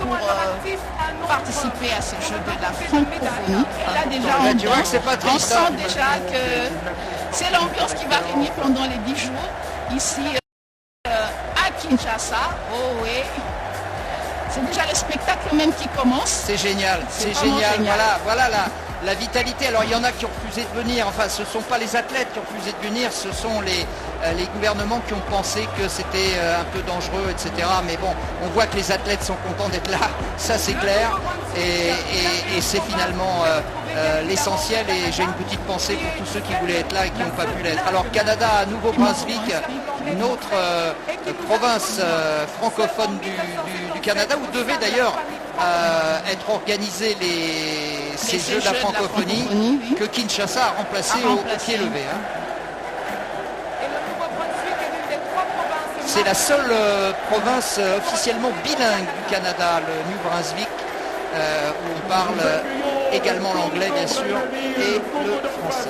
pour participer à ces Jeux de la francophonie. Là déjà, on sent déjà que c'est l'ambiance qui va régner pendant les 10 jours ici à Kinshasa. Oh oui. C'est déjà le spectacle même qui commence. C'est génial, c'est génial. Voilà la vitalité. Alors il y en a qui ont refusé de venir, enfin ce ne sont pas les athlètes qui ont refusé de venir, ce sont les gouvernements qui ont pensé que c'était un peu dangereux, etc. Mais bon, on voit que les athlètes sont contents d'être là, ça c'est clair, et c'est finalement l'essentiel, et j'ai une petite pensée pour tous ceux qui voulaient être là et qui n'ont pas pu l'être. Alors Canada, Nouveau-Brunswick, une autre province francophone du Canada, où devait d'ailleurs être organisés ces Jeux de la francophonie, oui, que Kinshasa a remplacé au pied levé. Hein. C'est la seule province officiellement bilingue du Canada, le New Brunswick, où on parle également l'anglais bien sûr et le français.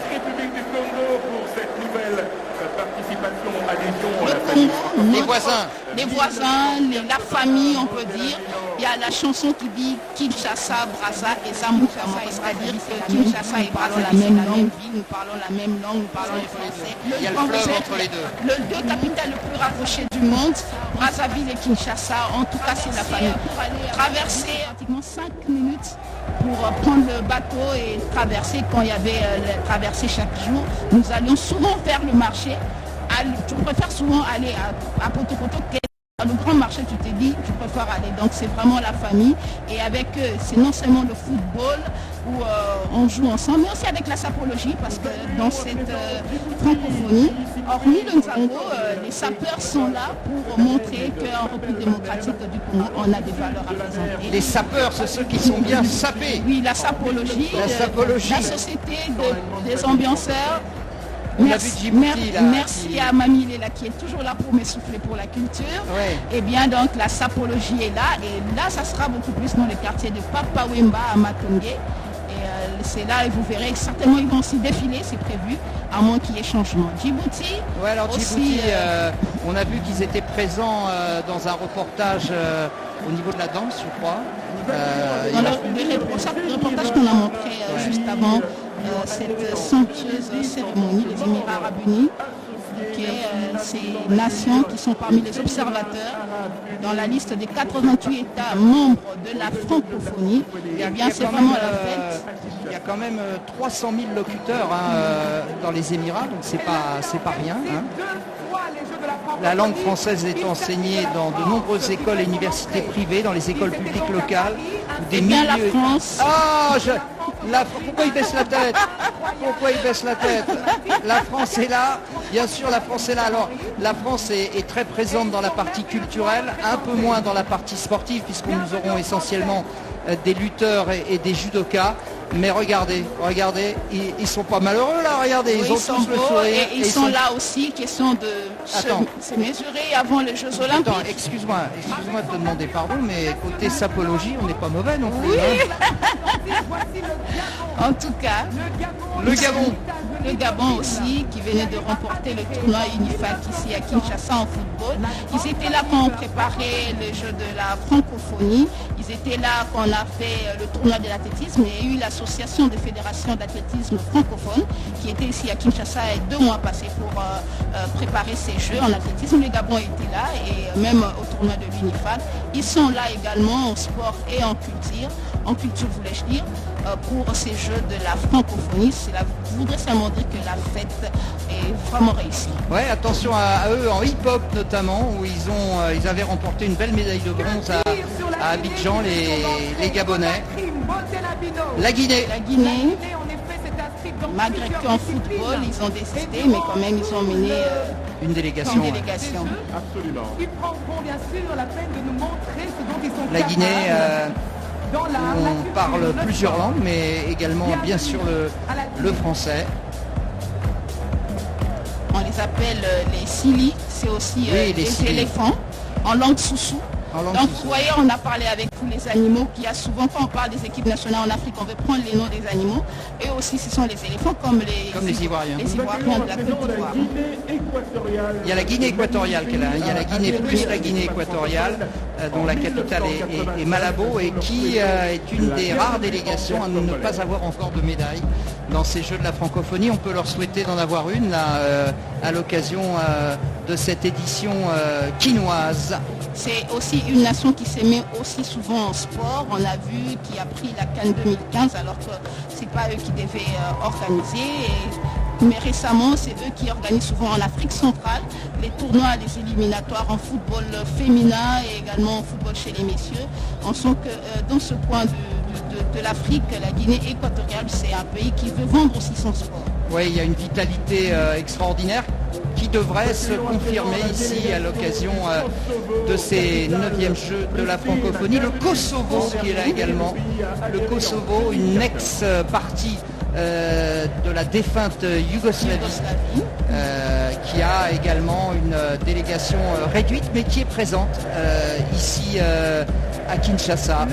Les voisins, la famille, on peut dire. Il y a la chanson qui dit Kinshasa, Brazza et Zamboukama. C'est-à-dire que Kinshasa et Brazza, c'est la même ville, nous parlons la même langue, nous parlons le français. Il y a le fleuve entre les deux. Les deux capitales les plus rapprochées du monde, Brazzaville et Kinshasa, en tout cas c'est la famille. Pour aller traverser pratiquement 5 minutes pour prendre le bateau et traverser. Quand il y avait la traversée chaque jour, nous allions souvent faire le marché. Je préfère souvent aller à Poto-Poto. Le grand marché, tu t'es dit, je préfère aller. Donc c'est vraiment la famille. Et avec eux, c'est non seulement le football où on joue ensemble, mais aussi avec la sapologie, parce que dans cette francophonie, hormis le Nzango, les sapeurs sont là pour montrer qu'en République démocratique du Congo, on a des valeurs à présenter. Les sapeurs, c'est ceux qui sont bien sapés. Oui, la sapologie, la société des ambianceurs. Merci à Mamie Léla qui est toujours là pour m'essouffler pour la culture. Ouais. Et bien donc la sapologie est là, et là ça sera beaucoup plus dans les quartiers de Papa Wemba à Matongé. Et c'est là, et vous verrez, certainement ils vont aussi défiler, c'est prévu, à moins qu'il y ait changement. Djibouti. Ouais, alors Djibouti, on a vu qu'ils étaient présents dans un reportage au niveau de la danse, je crois. Le reportage qu'on a montré juste avant cette somptueuse cérémonie, les Émirats Arabes Unis, qui est ces nations qui sont parmi les observateurs dans la liste des 88 États membres de la francophonie. Et bien c'est vraiment la fête. Il y a quand même 300 000 locuteurs dans les Émirats, donc c'est pas rien. Hein. La langue française est enseignée dans de nombreuses écoles et universités privées, dans les écoles publiques locales. Des bien la France. Pourquoi il baisse la tête? Pourquoi il baisse la tête? La France est là, bien sûr la France est là. Alors la France est très présente dans la partie culturelle, un peu moins dans la partie sportive, puisque nous aurons essentiellement des lutteurs et des judokas. Mais regardez, ils sont pas malheureux là, regardez, oui, ils ont tous le sourire. Et ils sont là aussi, question de se mesurer avant les Jeux Olympiques. Attends, excuse-moi de te demander pardon, mais côté sapologie, on n'est pas mauvais non plus. Oui. Hein. En tout cas, le Gabon aussi, qui venait de remporter le tournoi Unifac ici à Kinshasa en football. Ils étaient là quand on préparait le jeu de la francophonie. Ils étaient là quand on a fait le tournoi de l'athlétisme. Et il y a eu l'association des fédérations d'athlétisme francophone qui était ici à Kinshasa et 2 mois passés pour préparer ces jeux en athlétisme. Le Gabon était là et même au tournoi de l'Unifac. Ils sont là également en sport et en culture voulais-je dire, pour ces jeux de la francophonie. Je voudrais seulement dire que la fête est vraiment réussie. Ouais, attention à eux en hip-hop notamment, où ils avaient remporté une belle médaille de bronze à Abidjan, les Gabonais. La Guinée. Malgré qu'en football, ils ont décidé, mais quand même, ils ont mené une délégation. Absolument. Ils prendront bien sûr la peine de nous montrer ce dont ils sont La Guinée, capables. on parle plusieurs langues, mais également bien sûr le français. On les appelle les Sili, c'est aussi les éléphants en langue soussou. Donc vous voyez, on a parlé avec tous les animaux qu'il y a souvent quand on parle des équipes nationales en Afrique, on veut prendre les noms des animaux. Et aussi ce sont les éléphants comme les Ivoiriens de la Côte d'Ivoire. Il y a la Guinée équatoriale qui est là, il y a la Guinée plus la Guinée équatoriale dont la capitale est Malabo et qui est une des rares délégations à ne pas avoir encore de médaille dans ces Jeux de la francophonie. On peut leur souhaiter d'en avoir une là, à l'occasion de cette édition quinoise. C'est aussi une nation qui s'aimait aussi souvent en sport. On a vu qui a pris la CAN 2015 alors que c'est pas eux qui devaient organiser. Mais récemment, c'est eux qui organisent souvent en Afrique centrale les tournois, les éliminatoires en football féminin et également en football chez les messieurs. On sent que dans ce coin de l'Afrique, la Guinée équatoriale, c'est un pays qui veut vendre aussi son sport. Oui, il y a une vitalité extraordinaire qui devrait se confirmer ici à l'occasion de ces 9e Jeux de la francophonie. Le Kosovo qui est là également. Le Kosovo, une ex-partie de la défunte Yougoslavie, qui a également une délégation réduite mais qui est présente ici à Kinshasa.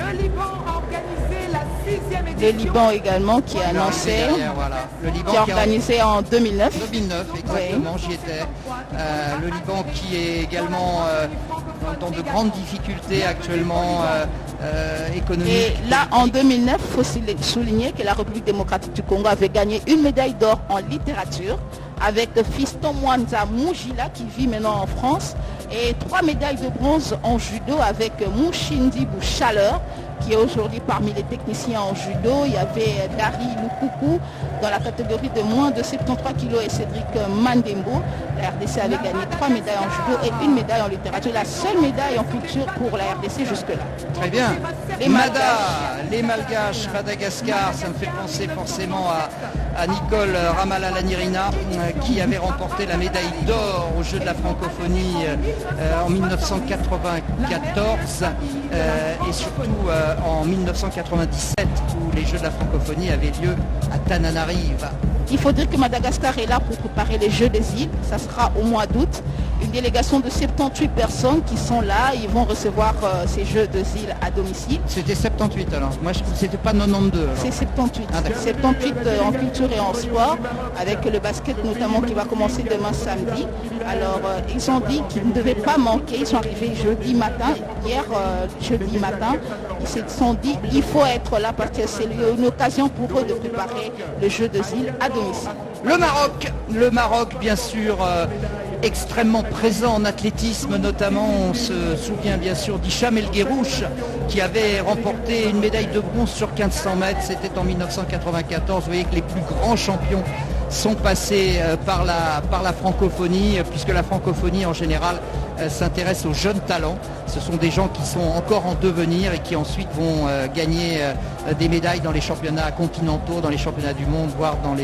Le Liban également qui a annoncé, le Liban qui a organisé en 2009. 2009, exactement, oui. J'y étais. Le Liban qui est également dans de grandes difficultés actuellement économiques. Et là, en 2009, il faut souligner que la République démocratique du Congo avait gagné une médaille d'or en littérature avec Fiston Mwanza Mujila qui vit maintenant en France et 3 médailles de bronze en judo avec Mouchindi Bouchaleur qui est aujourd'hui parmi les techniciens en judo. Il y avait Dari Lukuku dans la catégorie de moins de 73 kg et Cédric Mandembo. La RDC avait gagné 3 médailles en judo et une médaille en littérature. La seule médaille en culture pour la RDC jusque-là. Très bien. Les Malgaches, Madagascar, ça me fait penser forcément à Nicole Ramalallanirina qui avait remporté la médaille d'or aux Jeux de la francophonie en 1994 et surtout en 1997 où les Jeux de la francophonie avaient lieu à Tananarive. Il faut dire que Madagascar est là pour préparer les Jeux des îles. Ça sera au mois d'août. Une délégation de 78 personnes qui sont là. Ils vont recevoir ces Jeux des îles à domicile. C'était 78 alors. Moi, c'était pas 92. C'est 78. 78 en culture et en sport, avec le basket notamment qui va commencer demain samedi. Alors, ils ont dit qu'ils ne devaient pas manquer. Ils sont arrivés jeudi matin, hier jeudi matin. Ils se sont dit il faut être là parce que c'est une occasion pour eux de préparer le jeu des îles à domicile. Le Maroc bien sûr extrêmement présent en athlétisme notamment. On se souvient bien sûr d'Hicham El Guerrouch qui avait remporté une médaille de bronze sur 1500 mètres. C'était en 1994. Vous voyez que les plus grands champions sont passés par la francophonie, puisque la francophonie en général s'intéresse aux jeunes talents. Ce sont des gens qui sont encore en devenir et qui ensuite vont gagner des médailles dans les championnats continentaux, dans les championnats du monde, voire dans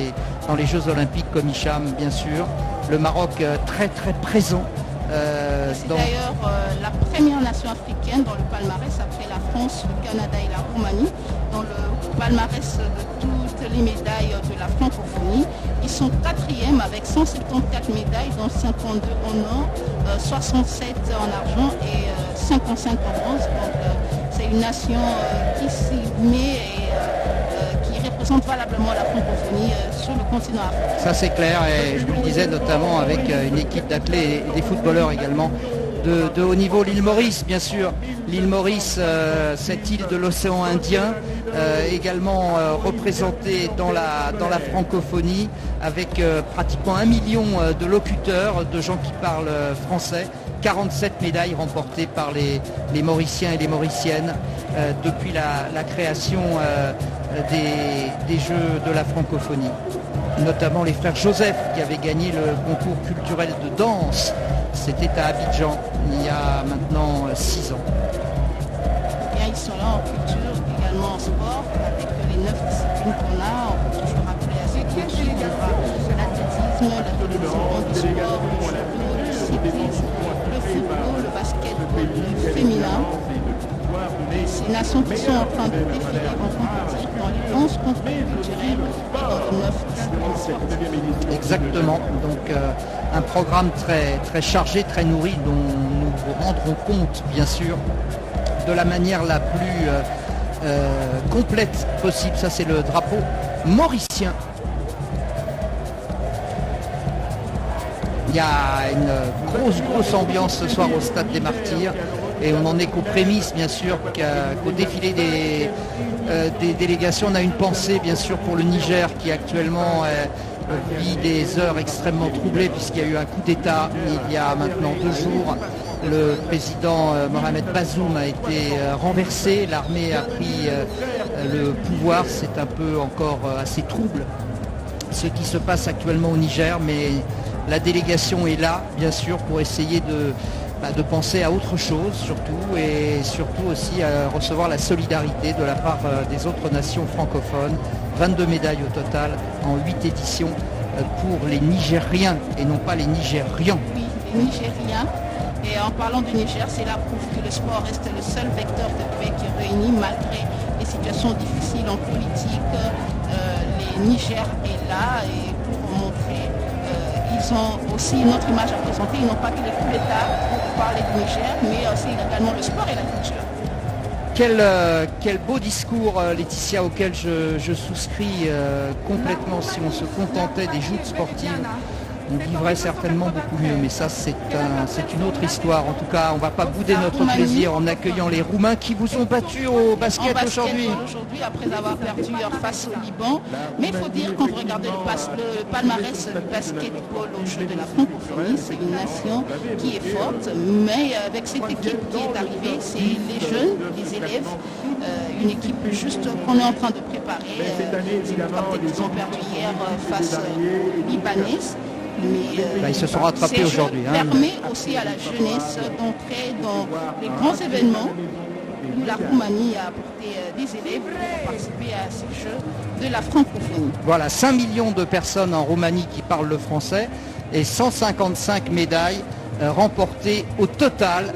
les Jeux olympiques comme Hicham bien sûr. Le Maroc très très présent. C'est d'ailleurs la première nation africaine dans le palmarès après la France, le Canada et la Roumanie. Dans le palmarès de toutes les médailles de la francophonie. Ils sont 4e avec 174 médailles, dont 52 en or, 67 en argent et 55 en bronze. Donc c'est une nation qui s'y met et qui représente valablement la francophonie sur le continent africain. Ça c'est clair et je vous le disais notamment avec une équipe d'athlètes et des footballeurs également de haut niveau. L'île Maurice bien sûr, l'île Maurice, cette île de l'océan Indien, également représentée dans la francophonie avec pratiquement 1 million de locuteurs, de gens qui parlent français. 47 médailles remportées par les Mauriciens et les Mauriciennes depuis la création des Jeux de la francophonie. Notamment les frères Joseph qui avaient gagné le concours culturel de danse. C'était à Abidjan il y a maintenant 6 ans. Bien, ils sont là en culture, également en sport, avec les 9 disciplines qu'on a. On peut toujours rappeler à ce qu'il y aura l'athlétisme, la télévision, du sport, le judo, le cyclisme, le football, le basket féminin. C'est ces nations qui sont en train de défiler vont competir dans les 11 conflits culturels et dans les 9 disciplines sportives. Exactement, donc un programme très, très chargé, très nourri, dont nous vous rendrons compte bien sûr de la manière la plus complète possible. Ça c'est le drapeau mauricien. Il y a une grosse ambiance ce soir au Stade des Martyrs et on n'en est qu'aux prémices bien sûr, qu'au défilé des délégations. On a une pensée bien sûr pour le Niger qui actuellement vit des heures extrêmement troublées puisqu'il y a eu un coup d'État il y a maintenant 2 jours. Le président Mohamed Bazoum a été renversé, l'armée a pris le pouvoir. C'est un peu encore assez trouble ce qui se passe actuellement au Niger, mais la délégation est là, bien sûr, pour essayer de penser à autre chose, surtout, et surtout aussi à recevoir la solidarité de la part des autres nations francophones. 22 médailles au total en 8 éditions pour les Nigériens et non pas les Nigérians. Oui, les Nigériens. Et en parlant du Niger, c'est la preuve que le sport reste le seul vecteur de paix qui réunit malgré les situations difficiles en politique. Les Niger est là et pour montrer ils ont aussi une autre image à présenter. Ils n'ont pas que les coups d'État pour parler du Niger, mais aussi également le sport et la culture. Quel beau discours, Laetitia, auquel je souscris complètement. Si on se contentait des joutes sportives, on vivrait certainement beaucoup mieux. Mais ça, c'est une autre histoire. En tout cas, on ne va pas bouder notre plaisir en accueillant les Roumains qui vous ont battu au basket aujourd'hui. Après avoir perdu face au Liban. Mais il faut dire, quand vous regardez le palmarès du basketball au jeu de la francophonie, c'est une nation qui est forte. Mais avec cette équipe qui est arrivée, c'est les jeunes, les élèves, une équipe juste qu'on est en train de préparer. C'est une partie qu'ils ont perdu hier face aux Libanaises. Mais ils se sont rattrapés aujourd'hui. Permet aussi à la jeunesse d'entrer dans les grands événements où la Roumanie a apporté des élèves pour participer à ces jeux de la francophonie. Voilà, 5 millions de personnes en Roumanie qui parlent le français et 155 médailles remportées au total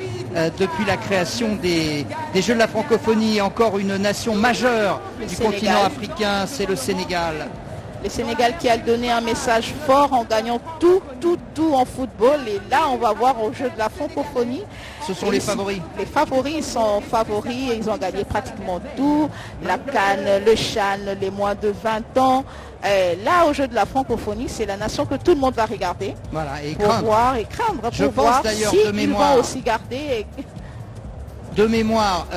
depuis la création des Jeux de la francophonie. Encore une nation majeure du continent africain, c'est le Sénégal. Le Sénégal qui a donné un message fort en gagnant tout en football. Et là, on va voir au jeu de la francophonie. Ce sont les favoris. Les favoris sont favoris et ils ont gagné pratiquement tout. La CAN, le CHAN, les moins de 20 ans. Là, au jeu de la francophonie, c'est la nation que tout le monde va regarder. Voilà, et pour craindre. Voir et craindre. Je pour pense voir d'ailleurs si de mémoire. Ils vont aussi garder. De mémoire,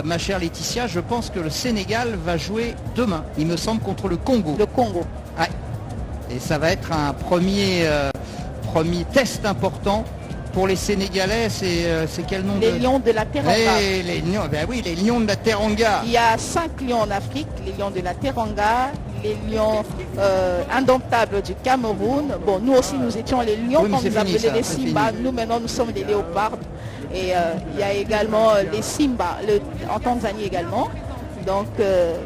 ma chère Laetitia, je pense que le Sénégal va jouer demain, il me semble, contre le Congo. Le Congo. Ouais. Et ça va être un premier test important pour les Sénégalais. C'est quel nom? Les Lions de la Teranga. Les Lions de la Teranga. Il y a 5 lions en Afrique, les Lions de la Teranga, les Lions indomptables du Cameroun. Bon, nous aussi, nous étions les Lions, oui, quand nous appelions les Simba. Nous, maintenant, nous sommes les léopards. Et il y a également les Simba, en Tanzanie également. Donc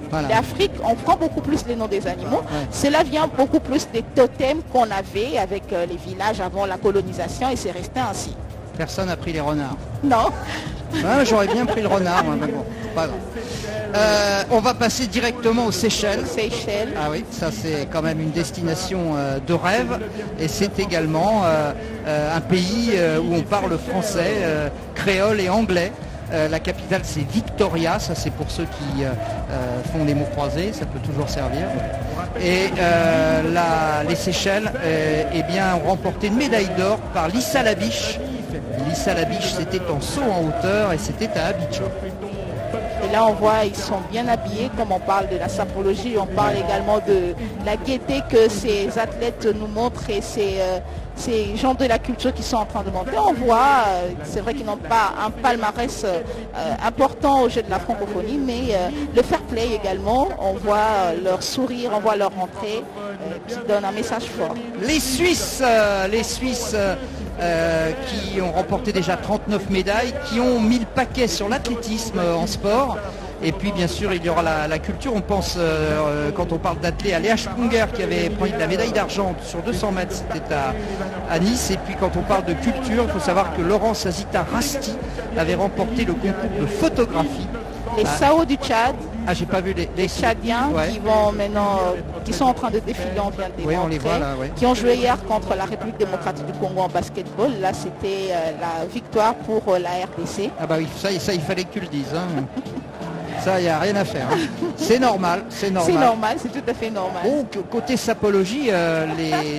voilà. l'Afrique, on prend beaucoup plus les noms des animaux. Ouais. Cela vient beaucoup plus des totems qu'on avait avec les villages avant la colonisation et c'est resté ainsi. Personne n'a pris les renards. Non. Ouais, j'aurais bien pris le renard, mais bon, pas grave. On va passer directement aux Seychelles. Seychelles. Ah oui, ça c'est quand même une destination de rêve et c'est également un pays où on parle français, créole et anglais. La capitale c'est Victoria, ça c'est pour ceux qui font des mots croisés, ça peut toujours servir. Et les Seychelles ont remporté une médaille d'or par Lissa Labiche. Lissa Labiche, c'était en saut en hauteur et c'était à Abidjan. Et là on voit ils sont bien habillés, comme on parle de la sapologie, on parle également de la gaieté que ces athlètes nous montrent et ces gens de la culture qui sont en train de monter. On voit, c'est vrai qu'ils n'ont pas un palmarès important au jeu de la francophonie, mais le fair play également, on voit leur sourire, on voit leur rentrée qui donne un message fort. Les Suisses qui ont remporté déjà 39 médailles, qui ont mis le paquet sur l'athlétisme en sport. Et puis bien sûr il y aura la culture, on pense quand on parle d'athlètes à Léa Sprunger qui avait pris la médaille d'argent sur 200 mètres, c'était à Nice. Et puis quand on parle de culture, il faut savoir que Laurence Azita Rasti avait remporté le concours de photographie Les Sao du Tchad, Ah, j'ai pas vu les Tchadiens Ouais. qui vont maintenant, qui sont en train de défiler, on vient de les Oui, on les montrer, voit là, ouais. qui ont joué hier contre la République démocratique du Congo en basketball. Là, c'était la victoire pour la RDC. Ah bah oui, ça il fallait que tu le dises. Hein. Ça, il n'y a rien à faire. Hein. C'est normal, c'est normal. C'est normal, c'est tout à fait normal. Bon, côté sapologie,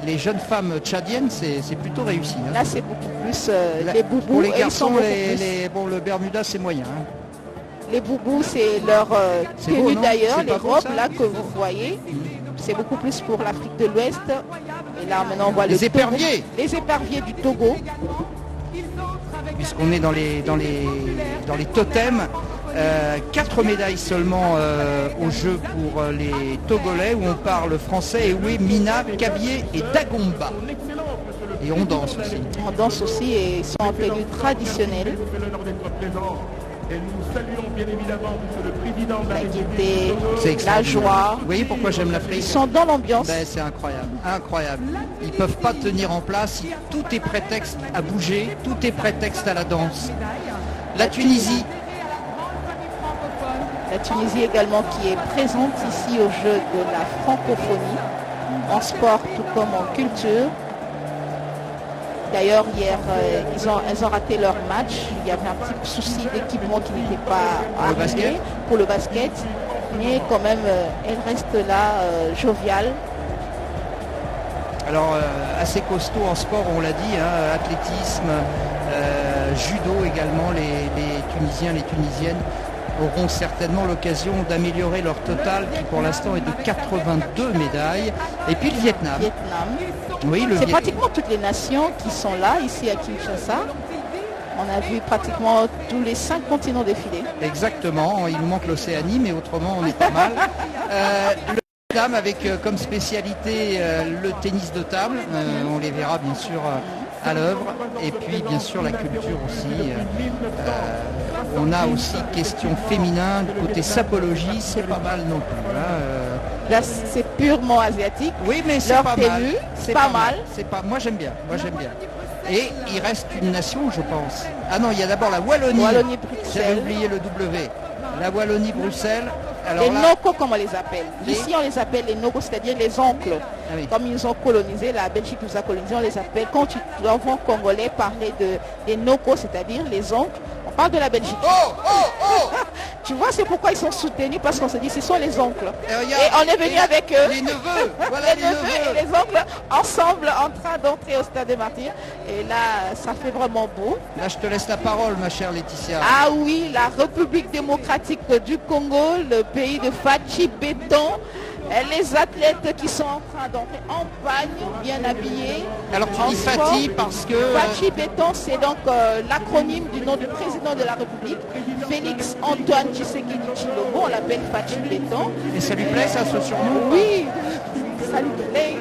les jeunes femmes tchadiennes, c'est plutôt réussi. Hein. Là, c'est beaucoup plus Là, les boubous. pour les eux, ils sont garçons, beaucoup plus- bon, le Bermuda, c'est moyen. Hein. Les boubous, c'est leur C'est tenue beau, non? d'ailleurs, C'est les pas beau, robes ça? là que vous voyez. C'est beaucoup plus pour l'Afrique de l'Ouest. Et là, maintenant, on voit Les le Togo. éperviers. Les éperviers du Togo. Puisqu'on est dans les totems. 4 médailles seulement au jeu pour les Togolais où on parle français et oui, Mina, Kabyé et Dagomba. Et on danse aussi. On danse aussi et ils sont en tenue traditionnelle. Et nous saluons bien évidemment Monsieur le Président de la La République. gaieté, C'est la extraordinaire. joie. Vous voyez pourquoi j'aime l'Afrique? Ils sont dans l'ambiance. Ben, c'est incroyable, incroyable. Ils peuvent pas tenir en place. Tout est prétexte à bouger, tout est prétexte à la danse. La Tunisie, La Tunisie également qui est présente ici au jeu de la francophonie, en sport tout comme en culture. D'ailleurs, hier, elles ont raté leur match. Il y avait un petit souci d'équipement qui n'était pas Pour le arrivé basket. pour le basket. Mais quand même, elles restent là, joviales. alors assez costaud en sport, on l'a dit, hein, athlétisme, judo également. Les Tunisiens, les Tunisiennes auront certainement l'occasion d'améliorer leur total qui pour l'instant est de 82 médailles. Et puis le Vietnam. Vietnam. Oui, le C'est Vietnam. pratiquement toutes les nations qui sont là, ici à Kinshasa. On a vu pratiquement tous les 5 continents défiler. Exactement, il nous manque l'Océanie, mais autrement on est pas mal. Le Vietnam avec comme spécialité le tennis de table, on les verra bien sûr à l'œuvre, et puis bien sûr la culture aussi. On a aussi question féminin, du côté sapologie, c'est pas mal non plus. Hein, Là, c'est purement asiatique. Oui, mais c'est Leur pas tenue, mal. C'est pas mal. C'est pas. Moi j'aime bien. Moi j'aime bien. Et il reste une nation, je pense. Ah non, il y a d'abord la Wallonie. Wallonie-Bruxelles. J'avais oublié le W. La Wallonie-Bruxelles. Alors Les là, nocos, comme on les appelle. Les- Ici, on les appelle les nocos, c'est-à-dire les oncles. Ah oui. Comme ils ont colonisé, la Belgique nous a colonisé, on les appelle. Quand tu entends congolais parler des nocos, c'est-à-dire les oncles, on parle de la Belgique. oh, oh, oh. Tu vois, c'est pourquoi ils sont soutenus, parce qu'on se dit, ce sont les oncles. regarde, Et on est venu avec eux. Les neveux. Voilà les les neveux neveux. et les oncles ensemble en train d'entrer au stade des Martyrs. Et là, ça fait vraiment beau. Là, je te laisse la parole, ma chère Laetitia. Ah oui, la République démocratique du Congo, le pays de Fachi Béton. Les athlètes qui sont en train d'entrer en pagne, bien habillés. Alors tu en dis sport. Fati parce que Fachi Béton, c'est donc l'acronyme du nom du président de la République, Félix Antoine Tshisekedi Tshilombo, on l'appelle Fachi Béton. et ça lui plaît ça, ce surnom? Oui, ça lui plaît.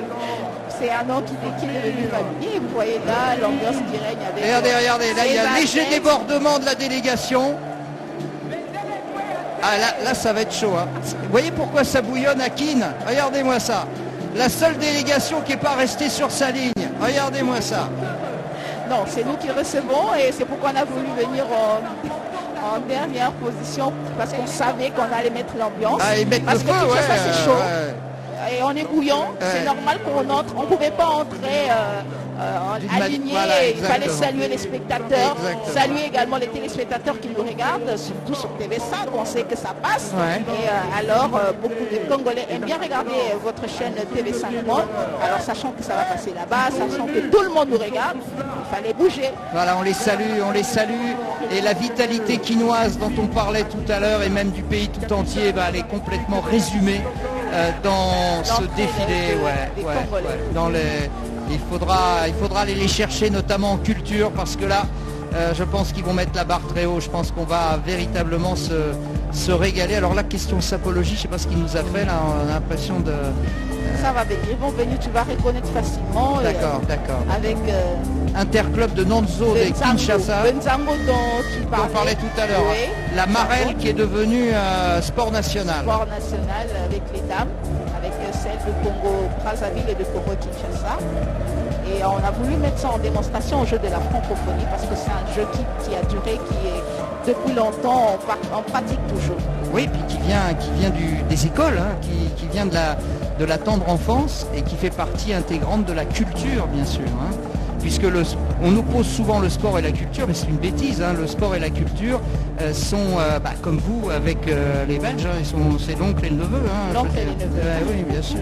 C'est un nom qui est devenu familier. Vous voyez là l'ambiance qui règne avec. Regardez, là il y a un les léger athlètes. débordement de la délégation. Ah là ça va être chaud. Hein. Vous voyez pourquoi ça bouillonne à Keene? Regardez-moi ça. La seule délégation qui n'est pas restée sur sa ligne. Regardez-moi ça. Non, c'est nous qui recevons et c'est pourquoi on a voulu venir en dernière position parce qu'on savait qu'on allait mettre l'ambiance. Ah, et mettre parce le que feu, Kinshasa, ouais, c'est chaud. ouais. Et on est bouillant, c'est normal qu'on entre. On ne pouvait pas entrer D'une aligné. voilà, Il fallait exactement. saluer les spectateurs, Exactement. saluer également les téléspectateurs qui nous regardent, surtout sur TV5, on sait que ça passe. Ouais. Et alors, beaucoup de Congolais aiment bien regarder votre chaîne TV5 Monde. Alors, sachant que ça va passer là-bas, sachant que tout le monde nous regarde, il fallait bouger. Voilà, on les salue. Et la vitalité quinoise dont on parlait tout à l'heure et même du pays tout entier, bah, elle est complètement résumée dans ce défilé. des Congolais. Dans il faudra aller les chercher, notamment en culture, parce que là, je pense qu'ils vont mettre la barre très haut. Je pense qu'on va véritablement se régaler. Alors la question sapologie, je ne sais pas ce qu'il nous a fait là, on a l'impression de... Ça va venir, ils vont venir, tu vas reconnaître facilement. D'accord. Avec Interclub de Nanzo de Kinshasa. Benzango dont tu On parlais. parlait tout à l'heure. Oui. La marelle qui est devenue sport national. Sport national avec les dames, avec celles de Congo Brazzaville et de Congo Kinshasa. Et on a voulu mettre ça en démonstration au jeu de la francophonie parce que c'est un jeu qui a duré, depuis longtemps, on pratique toujours. Oui, puis qui vient des écoles, hein, qui vient de la tendre enfance et qui fait partie intégrante de la culture, bien sûr. Hein. Puisque on oppose souvent le sport et la culture, mais c'est une bêtise. Hein. Le sport et la culture sont, comme vous, avec les Belges, hein, c'est l'oncle et le neveu. Hein, l'oncle et le neveu. Oui, bien sûr.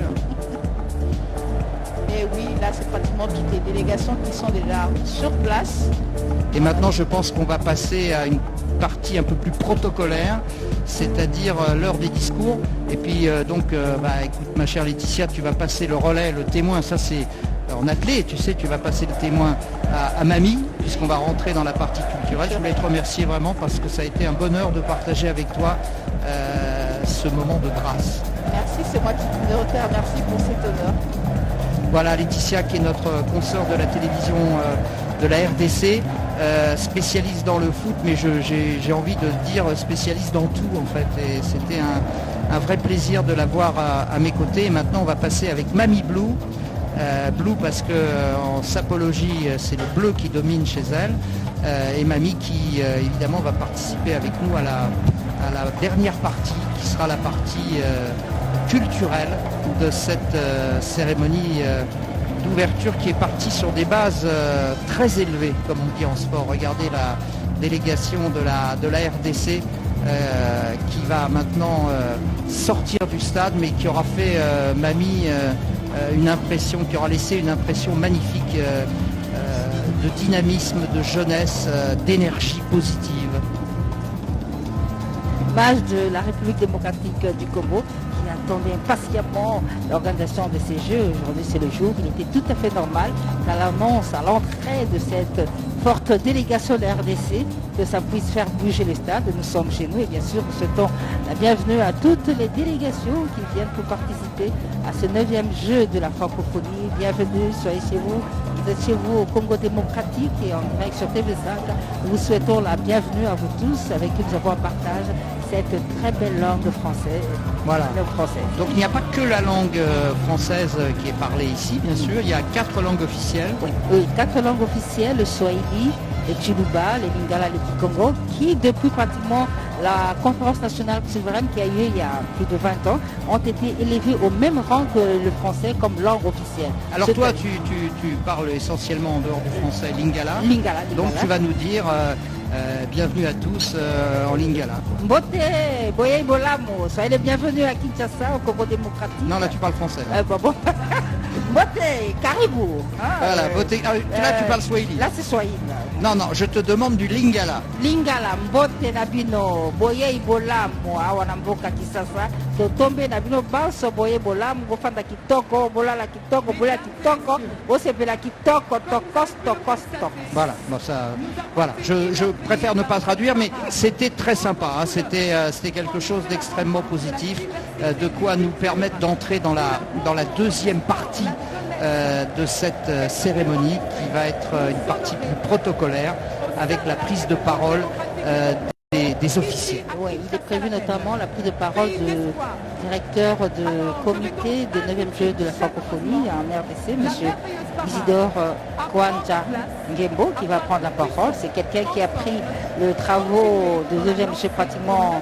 Et oui, là, c'est pratiquement toutes les délégations qui sont déjà sur place. Et maintenant, je pense qu'on va passer à une partie un peu plus protocolaire, c'est-à-dire l'heure des discours. Et puis, écoute, ma chère Laetitia, tu vas passer le relais, le témoin, ça c'est en athlée, tu sais, tu vas passer le témoin à Mamie, puisqu'on va rentrer dans la partie culturelle. Je voulais te remercier vraiment parce que ça a été un bonheur de partager avec toi ce moment de grâce. Merci, c'est moi qui te remercie pour cet honneur. Voilà, Laetitia qui est notre consoeur de la télévision de la RDC, spécialiste dans le foot, mais j'ai envie de dire spécialiste dans tout en fait. Et c'était un vrai plaisir de l'avoir à mes côtés. Et maintenant, on va passer avec Mamie Blue. Blue parce que en sapologie c'est le bleu qui domine chez elle, et Mamie qui évidemment va participer avec nous à la dernière partie qui sera la partie culturelle de cette cérémonie d'ouverture qui est partie sur des bases très élevées comme on dit en sport. Regardez la délégation de la RDC qui va maintenant sortir du stade mais qui aura fait Mamie qui aura laissé une impression magnifique de dynamisme, de jeunesse, d'énergie positive. Image de la République démocratique du Congo qui attendait impatiemment l'organisation de ces Jeux. Aujourd'hui c'est le jour, il était tout à fait normal qu'à l'annonce, à l'entrée de cette forte délégation de la RDC, que ça puisse faire bouger le stade. Nous sommes chez nous et bien sûr nous souhaitons la bienvenue à toutes les délégations qui viennent pour participer à ce 9e jeu de la francophonie. Bienvenue, soyez chez vous. Vous êtes chez vous au Congo démocratique et en direct sur TV5. Nous vous souhaitons la bienvenue à vous tous avec qui nous avons en partage cette très belle langue française. Voilà. Langue française. Donc il n'y a pas que la langue française qui est parlée ici, bien sûr. Il y a 4 langues officielles. Oui, 4 langues officielles, le Swahili, le Tsholuba, le Lingala, le Kikongo, qui depuis pratiquement la conférence nationale souveraine qui a eu il y a plus de 20 ans, ont été élevés au même rang que le français comme langue officielle. Alors toi, tu parles essentiellement en dehors du français Lingala. Lingala. Donc tu vas nous dire bienvenue à tous en Lingala. Mbote, Boye Bolamo, soyez les bienvenus à Kinshasa, au Congo démocratique. Non, là tu parles français. Bon. Mbote, Caribou. Voilà, là tu parles Swahili. Là c'est Swahili. Non, je te demande du Lingala. Lingala, Mbote Nabino, Boye Bolamo, Awanamboka Kisasa, Totombe Nabino Banso, Boye Bolamo, Bofanda Kitoko, Bolala Kitoko, Bola Kitoko, Osebela Kitoko, Tokos. Voilà, bon, ça, voilà. Je préfère ne pas traduire, mais c'était très sympa. Hein. C'était quelque chose d'extrêmement positif, de quoi nous permettre d'entrer dans la deuxième partie de cette cérémonie qui va être une partie plus protocolaire avec la prise de parole des officiers. Oui, il est prévu notamment la prise de parole du directeur de comité des 9e Jeux de la francophonie en RDC, M. Isidore Kwanja Ngembo, qui va prendre la parole. C'est quelqu'un qui a pris le travaux de 9e Jeux pratiquement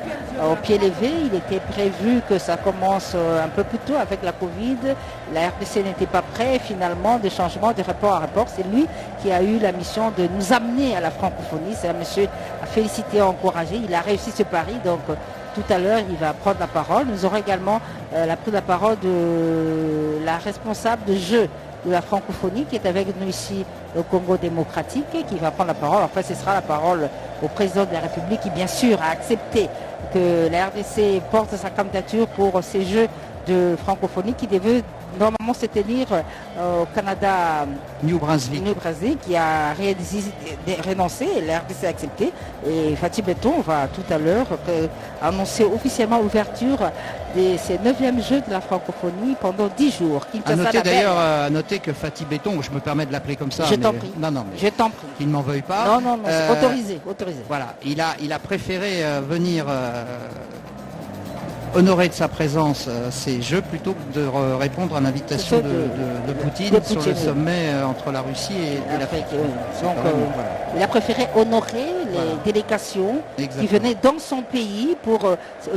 au pied levé. Il était prévu que ça commence un peu plus tôt avec la Covid. La RDC n'était pas prête. Finalement, des changements de rapport à rapport. C'est lui qui a eu la mission de nous amener à la francophonie. C'est un monsieur à féliciter et à encourager. Il a réussi ce pari. Donc, tout à l'heure, il va prendre la parole. Nous aurons également la prise de parole de la responsable de jeu de la francophonie qui est avec nous ici au Congo démocratique et qui va prendre la parole. Après, ce sera la parole au président de la République qui, bien sûr, a accepté que la RDC porte sa candidature pour ces jeux de francophonie qui devaient normalement se tenir au Canada, New Brunswick, qui a renoncé, la RDC a accepté. Et Fatih Beton va tout à l'heure annoncer officiellement l'ouverture de ces 9e Jeux de la francophonie pendant 10 jours. À noter que Fatih Beton, je me permets de l'appeler comme ça. Je t'en prie. Non, je t'en prie. Qu'il ne m'en veuille pas. Non, c'est autorisé. Voilà, il a préféré venir honorer de sa présence ces Jeux plutôt que de répondre à l'invitation de Poutine sur le sommet entre la Russie et l'Afrique. Donc, il a préféré honorer les délégations qui Exactement. venaient dans son pays pour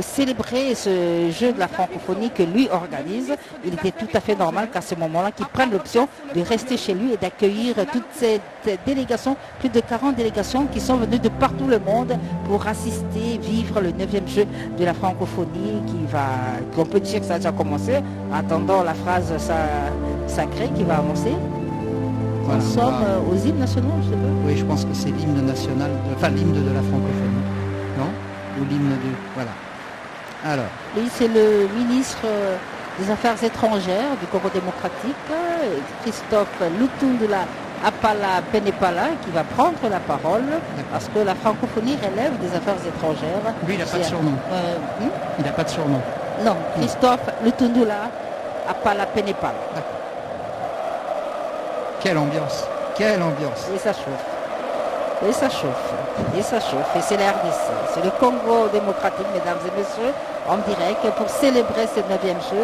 célébrer ce jeu de la francophonie que lui organise. Il était tout à fait normal qu'à ce moment-là, qu'il prenne l'option de rester chez lui et d'accueillir toutes ces délégations, plus de 40 délégations qui sont venues de partout le monde pour assister, vivre le 9e jeu de la francophonie qu'on peut dire que ça a déjà commencé, en attendant la phrase sacrée qui va annoncer. Voilà. Nous sommes aux hymnes nationaux, je sais pas. Oui, je pense que c'est l'hymne national, enfin l'hymne de la francophonie, non? Ou l'hymne du... Voilà. Alors, Lui, c'est le ministre des Affaires étrangères du Congo démocratique, Christophe Lutundula Apala Penepala, qui va prendre la parole, parce que la francophonie relève des affaires étrangères. lui, il n'a pas de surnom. Il n'a pas de surnom. Non, Christophe Lutundula Apala Penepala. Quelle ambiance! Quelle ambiance! Et ça chauffe. Et ça chauffe. Et ça chauffe. Et c'est la RDC. C'est le Congo démocratique, mesdames et messieurs, en direct pour célébrer ce 9e jeu,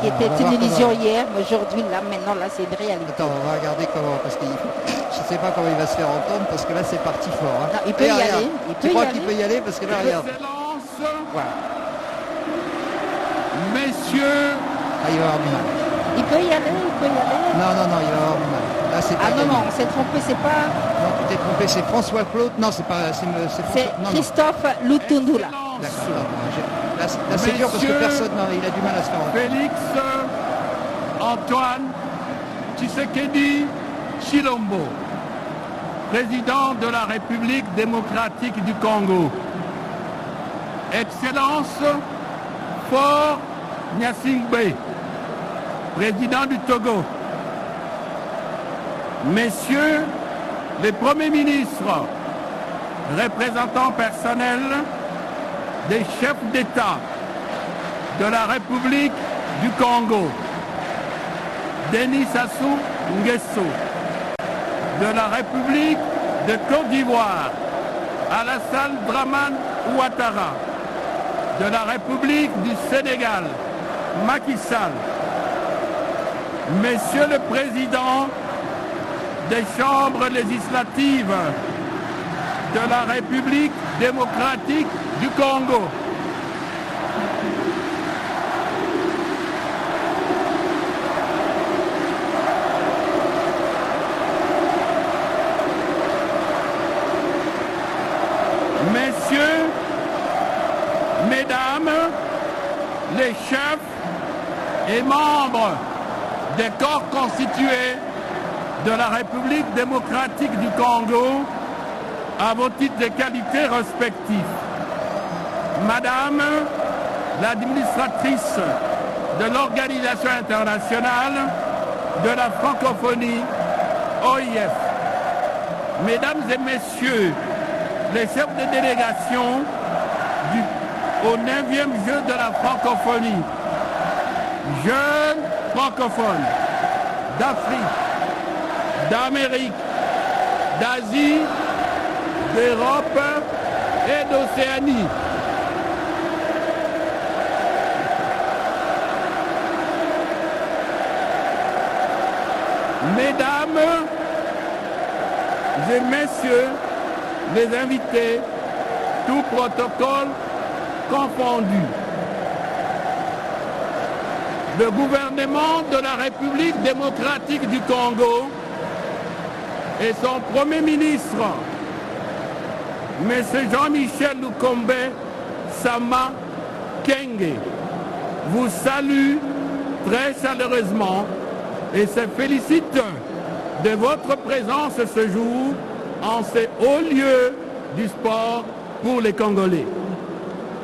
qui était une illusion hier, mais aujourd'hui, là, maintenant, là, c'est une réalité. Attends, on va regarder comment, parce que je ne sais pas comment il va se faire entendre, parce que là, c'est parti fort. Hein. Non, il peut y aller. Tu crois qu'il peut y aller? Parce que là, regarde. Excellences, Voilà. messieurs, Ah, il va avoir du mal. Il peut y aller, il peut y aller. Non, il va avoir du mal. Là, c'est pas Ah non, gagné. non, on s'est trompé, c'est pas... Non, tu t'es trompé, c'est François Claude. Non, c'est pas... C'est C'est François... non, non. Christophe Lutundula. D'accord. Là, c'est dur parce que Messieurs, personne, non, il a du mal à se faire entendre. Félix Antoine Tshisekedi Chilombo, président de la République démocratique du Congo. Excellence Faure Gnassingbé, président du Togo. Messieurs les premiers ministres, représentants personnels des chefs d'État de la République du Congo, Denis Sassou Nguesso, de la République de Côte d'Ivoire, Alassane Dramane Ouattara, de la République du Sénégal, Macky Sall, Monsieur le Président des chambres législatives de la République démocratique du Congo, Messieurs, Mesdames, les chefs et membres des corps constitués de la République démocratique du Congo, à vos titres de qualité respectifs. Madame l'administratrice de l'Organisation internationale de la francophonie, OIF. Mesdames et messieurs, les chefs de délégation au 9e jeu de la francophonie, jeunes francophones d'Afrique, d'Amérique, d'Asie, d'Europe et d'Océanie. Mesdames et messieurs les invités, tout protocole confondu, le gouvernement de la République démocratique du Congo et son Premier ministre, M. Jean-Michel Lukombe Sama Kenge, vous salue très chaleureusement et se félicite de votre présence ce jour en ces hauts lieux du sport pour les Congolais.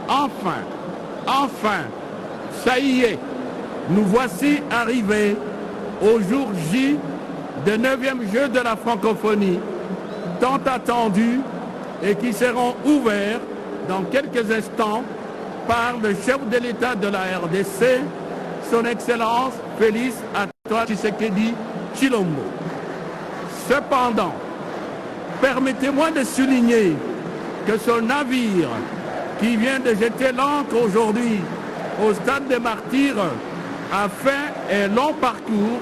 Enfin, ça y est, nous voici arrivés au jour J des 9e Jeux de la francophonie, tant attendus et qui seront ouverts dans quelques instants par le chef de l'État de la RDC, son Excellence Félix Antoine Tshisekedi Chilombo. Cependant, permettez-moi de souligner que ce navire qui vient de jeter l'ancre aujourd'hui au stade des Martyrs a fait un long parcours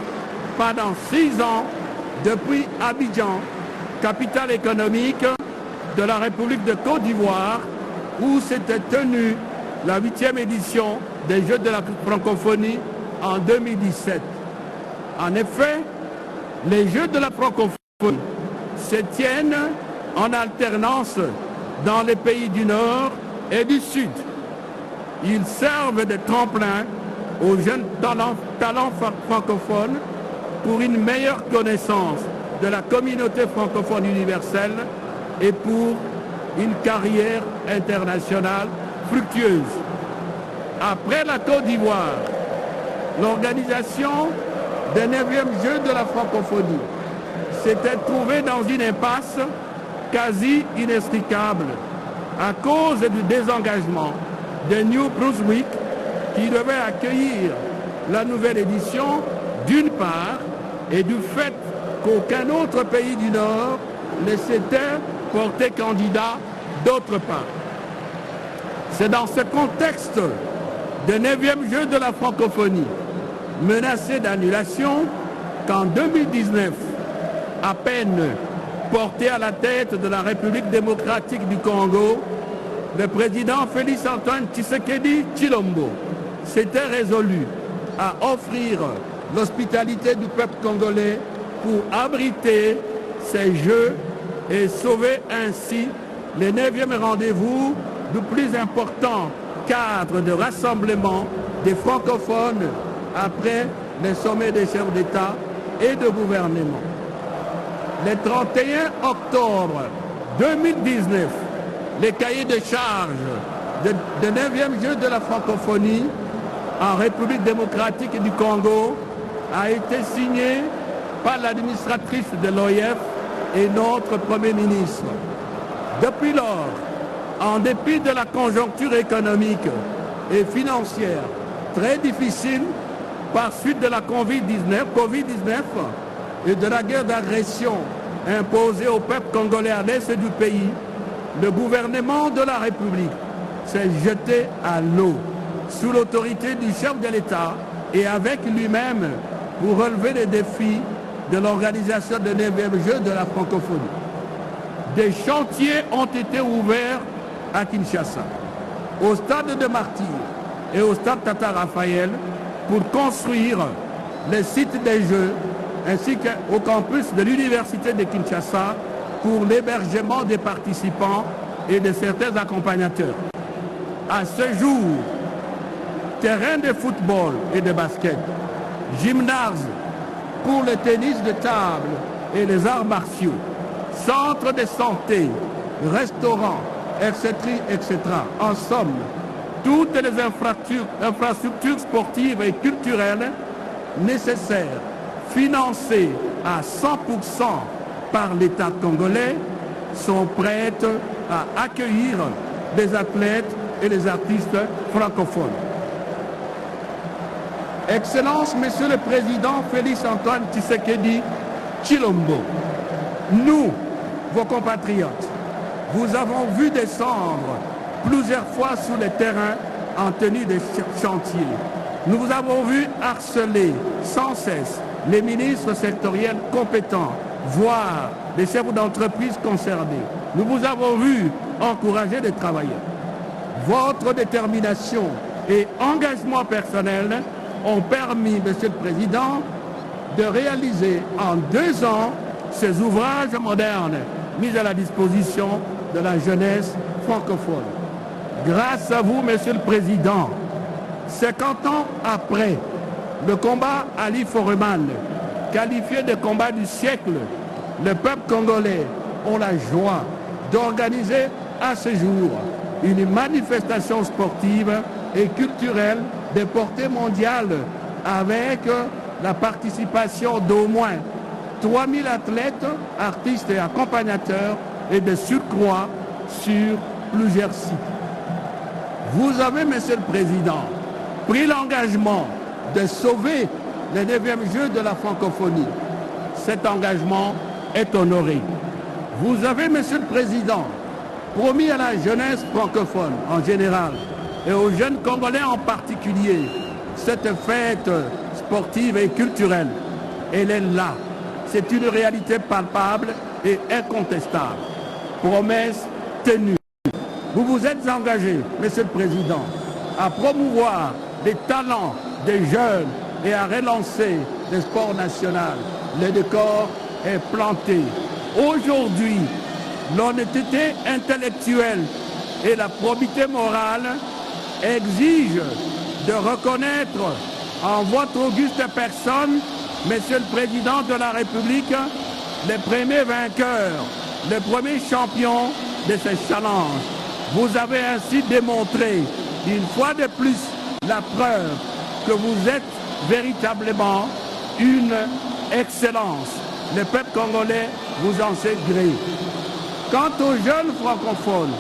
pendant 6 ans depuis Abidjan, capitale économique de la République de Côte d'Ivoire, où s'était tenue la 8e édition des Jeux de la francophonie en 2017. En effet, les Jeux de la francophonie se tiennent en alternance dans les pays du Nord et du Sud. Ils servent de tremplin aux jeunes talents francophones pour une meilleure connaissance de la communauté francophone universelle et pour une carrière internationale fructueuse. Après la Côte d'Ivoire, l'organisation des 9e Jeux de la francophonie s'était trouvée dans une impasse quasi inextricable à cause du désengagement de New Brunswick qui devait accueillir la nouvelle édition d'une part et du fait qu'aucun autre pays du Nord ne s'était porté candidat d'autre part. C'est dans ce contexte des 9e Jeux de la francophonie menacés d'annulation qu'en 2019, à peine porté à la tête de la République démocratique du Congo, le président Félix Antoine Tshisekedi Tshilombo s'était résolu à offrir l'hospitalité du peuple congolais pour abriter ces Jeux et sauver ainsi les 9e rendez-vous du plus important cadre de rassemblement des francophones après les sommets des chefs d'État et de gouvernement. Le 31 octobre 2019, les cahiers de charges de 9e Jeux de la francophonie en République démocratique du Congo a été signé par l'administratrice de l'OIF et notre Premier ministre. Depuis lors, en dépit de la conjoncture économique et financière très difficile par suite de la Covid-19 et de la guerre d'agression imposée au peuple congolais à l'est du pays, le gouvernement de la République s'est jeté à l'eau sous l'autorité du chef de l'État et avec lui-même pour relever les défis de l'organisation des 9e Jeux de la francophonie. Des chantiers ont été ouverts à Kinshasa, au stade de Martyrs et au stade Tata Raphaël pour construire les sites des Jeux ainsi qu'au campus de l'Université de Kinshasa pour l'hébergement des participants et de certains accompagnateurs. À ce jour, terrain de football et de basket, gymnase pour le tennis de table et les arts martiaux, centre de santé, restaurants, etc. En somme, toutes les infrastructures sportives et culturelles nécessaires, financées à 100% par l'État congolais, sont prêtes à accueillir les athlètes et les artistes francophones. Excellence, Monsieur le Président Félix Antoine Tshisekedi Tshilombo, nous, vos compatriotes, vous avons vu descendre plusieurs fois sur le terrain en tenue de chantier. Nous vous avons vu harceler sans cesse les ministres sectoriels compétents, voire les chefs d'entreprise concernés. Nous vous avons vu encourager les travailleurs. Votre détermination et engagement personnel ont permis, Monsieur le Président, de réaliser en 2 ans ces ouvrages modernes mis à la disposition de la jeunesse francophone. Grâce à vous, Monsieur le Président, 50 ans après le combat Ali Foreman, qualifié de combat du siècle, le peuple congolais a la joie d'organiser à ce jour une manifestation sportive et culturelle de portée mondiale avec la participation d'au moins 3000 athlètes, artistes et accompagnateurs et de surcroît sur plusieurs sites. Vous avez, Monsieur le Président, pris l'engagement de sauver les 9e Jeux de la francophonie. Cet engagement est honoré. Vous avez, Monsieur le Président, promis à la jeunesse francophone en général et aux jeunes Congolais en particulier cette fête sportive et culturelle. Elle est là. C'est une réalité palpable et incontestable. promesse tenue. Vous vous êtes engagé, Monsieur le Président, à promouvoir les talents des jeunes et à relancer le sport national. Le décor est planté. Aujourd'hui, l'honnêteté intellectuelle et la probité morale exigent de reconnaître en votre auguste personne, Monsieur le Président de la République, les premiers vainqueurs, les premiers champions de ces challenges. Vous avez ainsi démontré une fois de plus la preuve que vous êtes véritablement une excellence. Le peuple congolais vous en sait gré. Quant aux jeunes francophones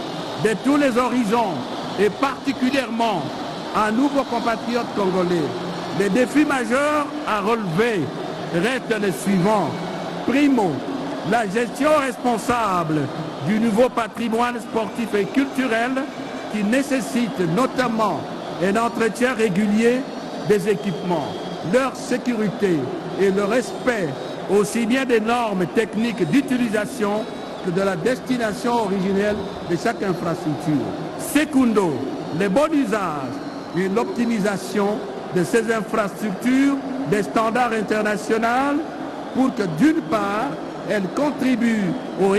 de tous les horizons et particulièrement à nous, vos compatriotes congolais, les défis majeurs à relever restent les suivants. Primo, la gestion responsable du nouveau patrimoine sportif et culturel qui nécessite notamment un entretien régulier des équipements, leur sécurité et le respect aussi bien des normes techniques d'utilisation que de la destination originelle de chaque infrastructure. Secundo, le bon usage et l'optimisation de ces infrastructures des standards internationaux pour que d'une part, elles contribuent au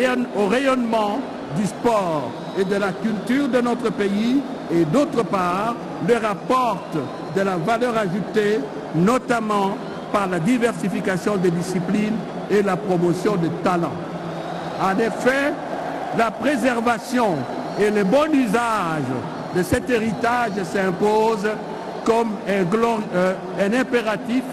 rayonnement du sport et de la culture de notre pays et d'autre part, leur apportent de la valeur ajoutée, notamment par la diversification des disciplines et la promotion des talents. En effet, la préservation et le bon usage de cet héritage s'impose comme un impératif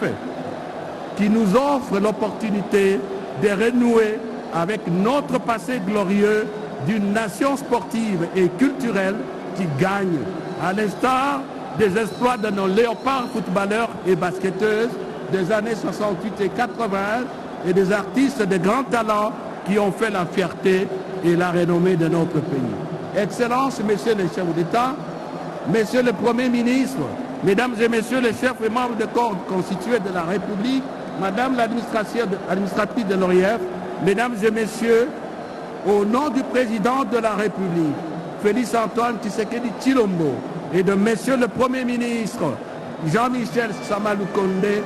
qui nous offre l'opportunité de renouer avec notre passé glorieux d'une nation sportive et culturelle qui gagne, à l'instar des exploits de nos léopards footballeurs et basketteuses des années 68 et 80 et des artistes de grands talents qui ont fait la fierté et la renommée de notre pays. Excellences, messieurs les chefs d'État, messieurs les premiers ministres, mesdames et messieurs les chefs et membres de corps constitués de la République, madame l'administratrice de l'OIF, mesdames et messieurs, au nom du président de la République, Félix Antoine Tshisekedi Tshilombo, et de monsieur le Premier ministre, Jean-Michel Samalou Condé,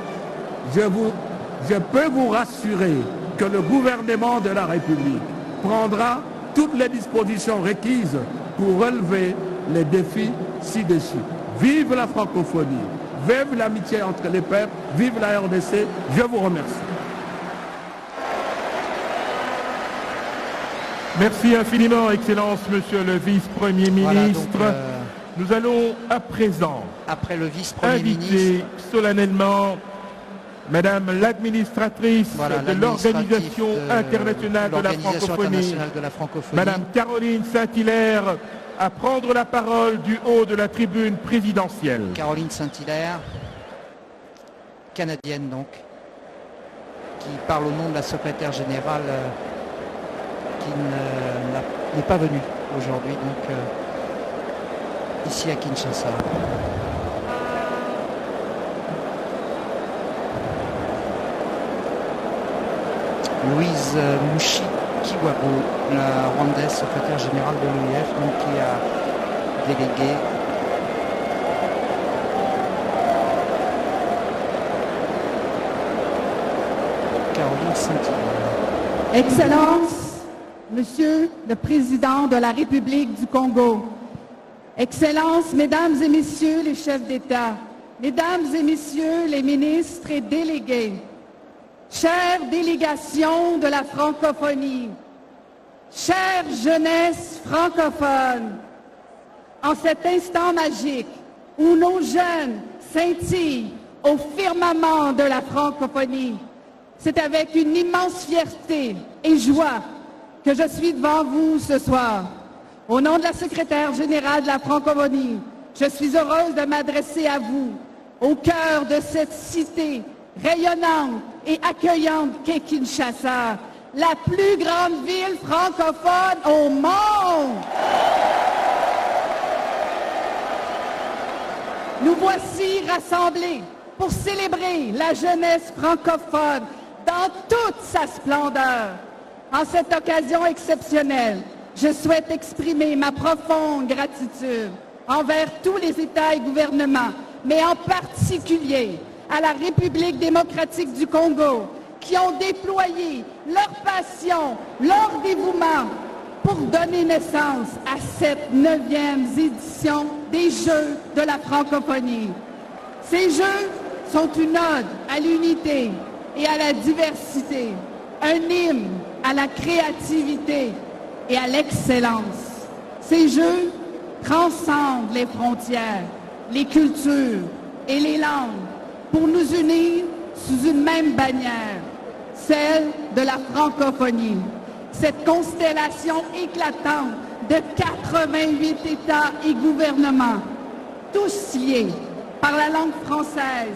je peux vous rassurer que le gouvernement de la République prendra toutes les dispositions requises pour relever les défis ci-dessus. Vive la francophonie, vive l'amitié entre les peuples, vive la RDC, je vous remercie. Merci infiniment, Excellence, Monsieur le Vice-Premier ministre. Voilà, donc, nous allons à présent après le Vice-Premier inviter solennellement Madame l'administratrice de l'Organisation internationale de la francophonie, Madame Caroline Saint-Hilaire, à prendre la parole du haut de la tribune présidentielle. Caroline Saint-Hilaire, canadienne donc, qui parle au nom de la secrétaire générale qui n'est pas venue aujourd'hui, donc ici à Kinshasa. Louise Mushikiwabo, la rwandaise secrétaire générale de l'OIF, donc qui a délégué Caroline Saint-Hilaire. Excellence, Monsieur le Président de la République du Congo, Excellences, Mesdames et Messieurs les chefs d'État, Mesdames et Messieurs les ministres et délégués, chère délégation de la francophonie, chère jeunesse francophone, en cet instant magique où nos jeunes scintillent au firmament de la francophonie, c'est avec une immense fierté et joie que je suis devant vous ce soir. Au nom de la secrétaire générale de la francophonie, je suis heureuse de m'adresser à vous, au cœur de cette cité rayonnante et accueillante qu'est Kinshasa, la plus grande ville francophone au monde. Nous voici rassemblés pour célébrer la jeunesse francophone dans toute sa splendeur. En cette occasion exceptionnelle, je souhaite exprimer ma profonde gratitude envers tous les États et gouvernements, mais en particulier à la République démocratique du Congo, qui ont déployé leur passion, leur dévouement pour donner naissance à cette 9e édition des Jeux de la francophonie. Ces Jeux sont une ode à l'unité et à la diversité, un hymne à la créativité et à l'excellence. Ces Jeux transcendent les frontières, les cultures et les langues pour nous unir sous une même bannière, celle de la francophonie. Cette constellation éclatante de 88 États et gouvernements, tous liés par la langue française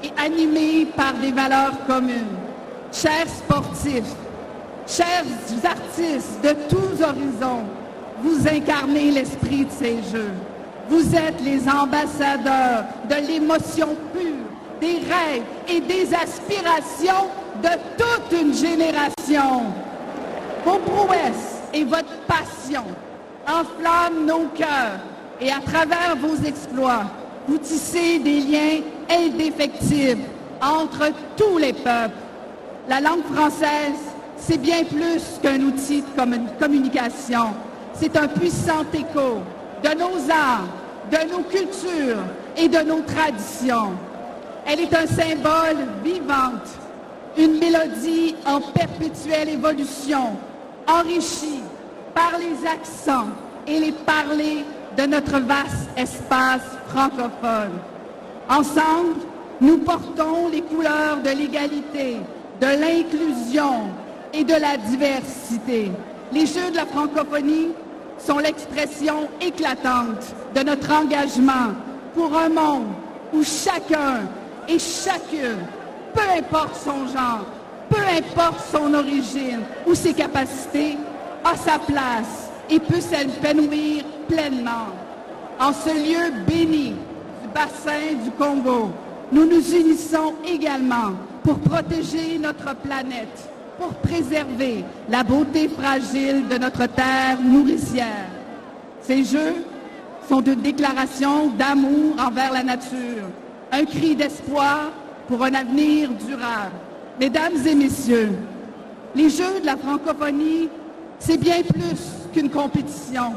et animés par des valeurs communes. Chers sportifs, chers artistes de tous horizons, vous incarnez l'esprit de ces Jeux. Vous êtes les ambassadeurs de l'émotion pure, des rêves et des aspirations de toute une génération. Vos prouesses et votre passion enflamment nos cœurs et à travers vos exploits, vous tissez des liens indéfectibles entre tous les peuples. La langue française, c'est bien plus qu'un outil de communication. C'est un puissant écho de nos arts, de nos cultures et de nos traditions. Elle est un symbole vivant, une mélodie en perpétuelle évolution, enrichie par les accents et les parlers de notre vaste espace francophone. Ensemble, nous portons les couleurs de l'égalité, de l'inclusion et de la diversité. Les Jeux de la francophonie sont l'expression éclatante de notre engagement pour un monde où chacun et chacune, peu importe son genre, peu importe son origine ou ses capacités, a sa place et peut s'épanouir pleinement. En ce lieu béni du bassin du Congo, nous nous unissons également pour protéger notre planète, pour préserver la beauté fragile de notre terre nourricière. Ces Jeux sont une déclaration d'amour envers la nature, un cri d'espoir pour un avenir durable. Mesdames et messieurs, les Jeux de la francophonie, c'est bien plus qu'une compétition.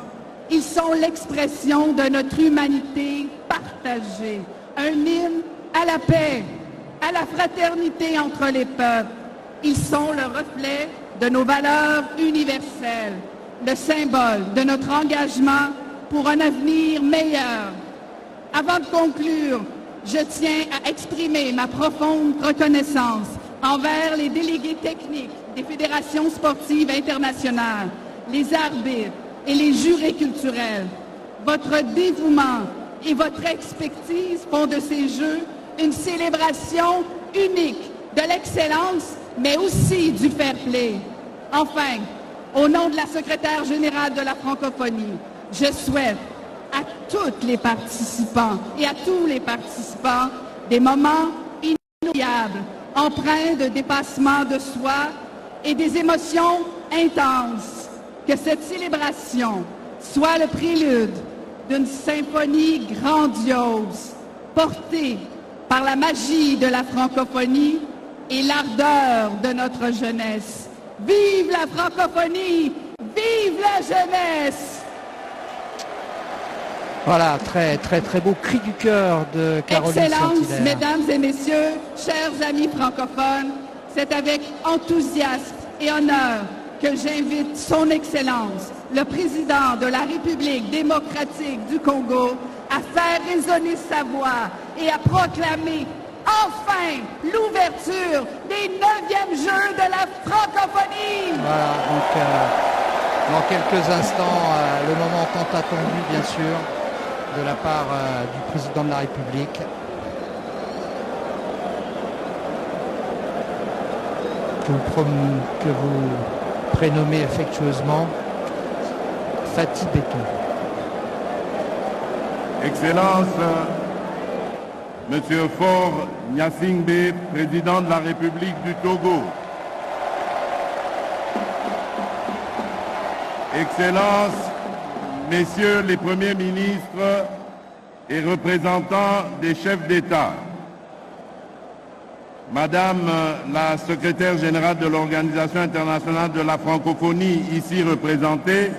Ils sont l'expression de notre humanité partagée, un hymne à la paix, à la fraternité entre les peuples. Ils sont le reflet de nos valeurs universelles, le symbole de notre engagement pour un avenir meilleur. Avant de conclure, je tiens à exprimer ma profonde reconnaissance envers les délégués techniques des fédérations sportives internationales, les arbitres et les jurés culturels. Votre dévouement et votre expertise font de ces Jeux une célébration unique de l'excellence, mais aussi du fair play. Enfin, au nom de la secrétaire générale de la francophonie, je souhaite à toutes les participants et à tous les participants des moments inoubliables, empreints de dépassement de soi et des émotions intenses. Que cette célébration soit le prélude d'une symphonie grandiose, portée par la magie de la francophonie et l'ardeur de notre jeunesse. Vive la francophonie! Vive la jeunesse! Voilà, très beau cri du cœur de Caroline Excellences, Saint-Hilaire. mesdames et messieurs, chers amis francophones, c'est avec enthousiasme et honneur que j'invite son Excellence, le Président de la République démocratique du Congo, à faire résonner sa voix et à proclamer enfin l'ouverture des 9e Jeux de la francophonie. Voilà, donc dans quelques instants, le moment tant attendu, bien sûr, de la part du Président de la République. Que vous prénommez affectueusement Fatih Béton. Excellence, Monsieur Faure Gnassingbé, Président de la République du Togo. Excellences, Messieurs les Premiers ministres et représentants des chefs d'État, Madame la secrétaire générale de l'Organisation internationale de la francophonie ici représentée,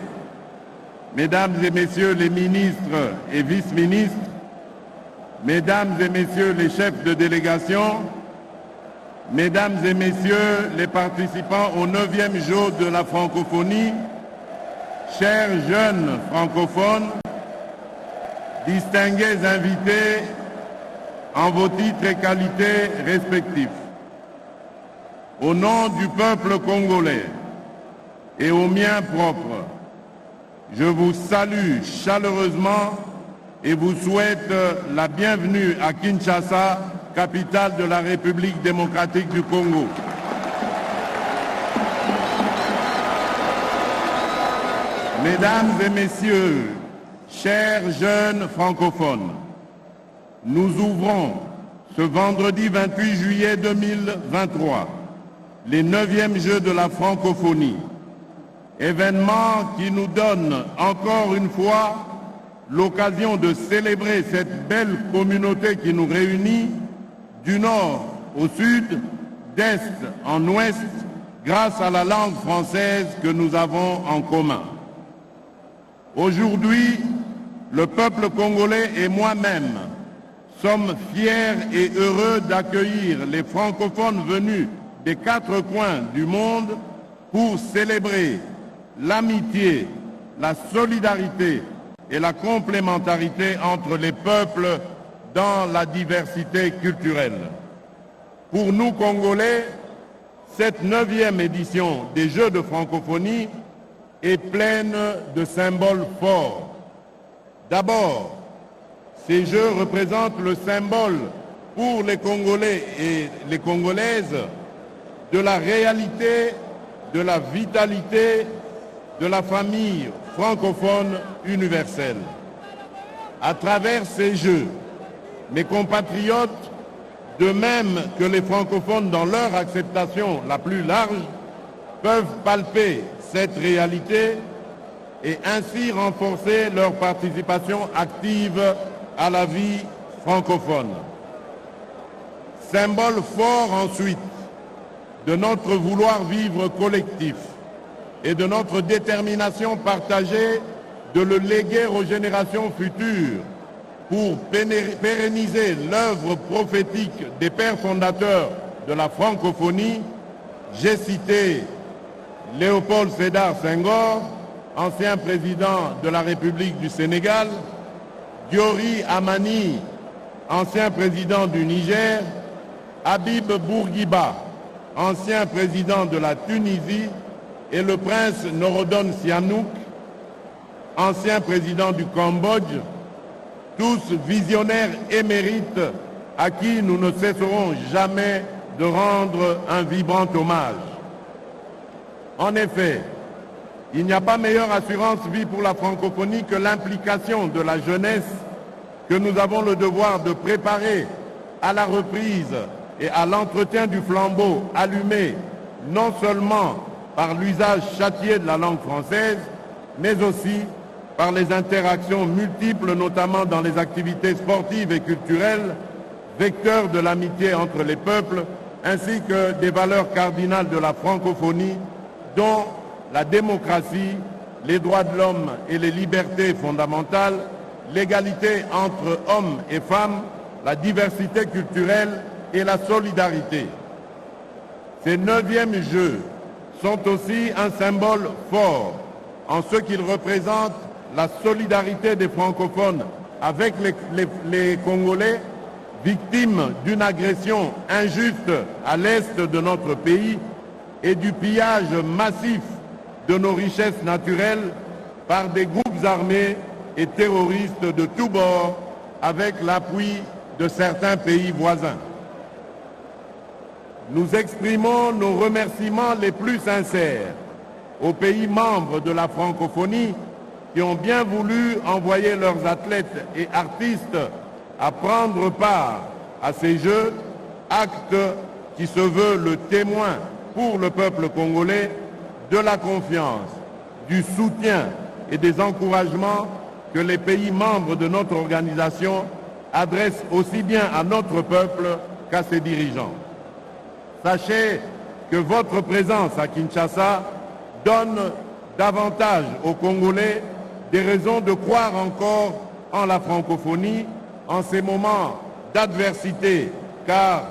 Mesdames et Messieurs les ministres et vice-ministres, Mesdames et Messieurs les chefs de délégation, Mesdames et Messieurs les participants au 9e jour de la francophonie, chers jeunes francophones, distingués invités en vos titres et qualités respectifs. Au nom du peuple congolais et au mien propre, je vous salue chaleureusement et vous souhaite la bienvenue à Kinshasa, capitale de la République démocratique du Congo. Mesdames et Messieurs, chers jeunes francophones, nous ouvrons ce vendredi 28 juillet 2023 les 9e Jeux de la francophonie, événement qui nous donne encore une fois l'occasion de célébrer cette belle communauté qui nous réunit du nord au sud, d'est en ouest, grâce à la langue française que nous avons en commun. Aujourd'hui, le peuple congolais et moi-même sommes fiers et heureux d'accueillir les francophones venus des 4 coins du monde pour célébrer l'amitié, la solidarité et la complémentarité entre les peuples dans la diversité culturelle. Pour nous, Congolais, cette 9e édition des Jeux de francophonie est pleine de symboles forts. D'abord, ces Jeux représentent le symbole pour les Congolais et les Congolaises de la réalité, de la vitalité de la famille francophone universelle. À travers ces Jeux, mes compatriotes, de même que les francophones dans leur acceptation la plus large, peuvent palper cette réalité et ainsi renforcer leur participation active à la vie francophone. Symbole fort ensuite de notre vouloir vivre collectif et de notre détermination partagée de le léguer aux générations futures pour pérenniser l'œuvre prophétique des pères fondateurs de la francophonie. J'ai cité Léopold Sédar Senghor, ancien président de la République du Sénégal, Diori Amani, ancien président du Niger, Habib Bourguiba, ancien président de la Tunisie, et le prince Norodom Sihanouk, ancien président du Cambodge, tous visionnaires émérites à qui nous ne cesserons jamais de rendre un vibrant hommage. En effet, il n'y a pas meilleure assurance vie pour la francophonie que l'implication de la jeunesse que nous avons le devoir de préparer à la reprise et à l'entretien du flambeau allumé non seulement par l'usage châtié de la langue française, mais aussi par les interactions multiples, notamment dans les activités sportives et culturelles, vecteurs de l'amitié entre les peuples, ainsi que des valeurs cardinales de la francophonie, dont la démocratie, les droits de l'homme et les libertés fondamentales, l'égalité entre hommes et femmes, la diversité culturelle et la solidarité. Ces 9e Jeux sont aussi un symbole fort en ce qu'ils représentent la solidarité des francophones avec les Congolais victimes d'une agression injuste à l'est de notre pays et du pillage massif de nos richesses naturelles par des groupes armés et terroristes de tous bords avec l'appui de certains pays voisins. Nous exprimons nos remerciements les plus sincères aux pays membres de la francophonie qui ont bien voulu envoyer leurs athlètes et artistes à prendre part à ces Jeux, acte qui se veut le témoin pour le peuple congolais de la confiance, du soutien et des encouragements que les pays membres de notre organisation adressent aussi bien à notre peuple qu'à ses dirigeants. Sachez que votre présence à Kinshasa donne davantage aux Congolais des raisons de croire encore en la francophonie en ces moments d'adversité, car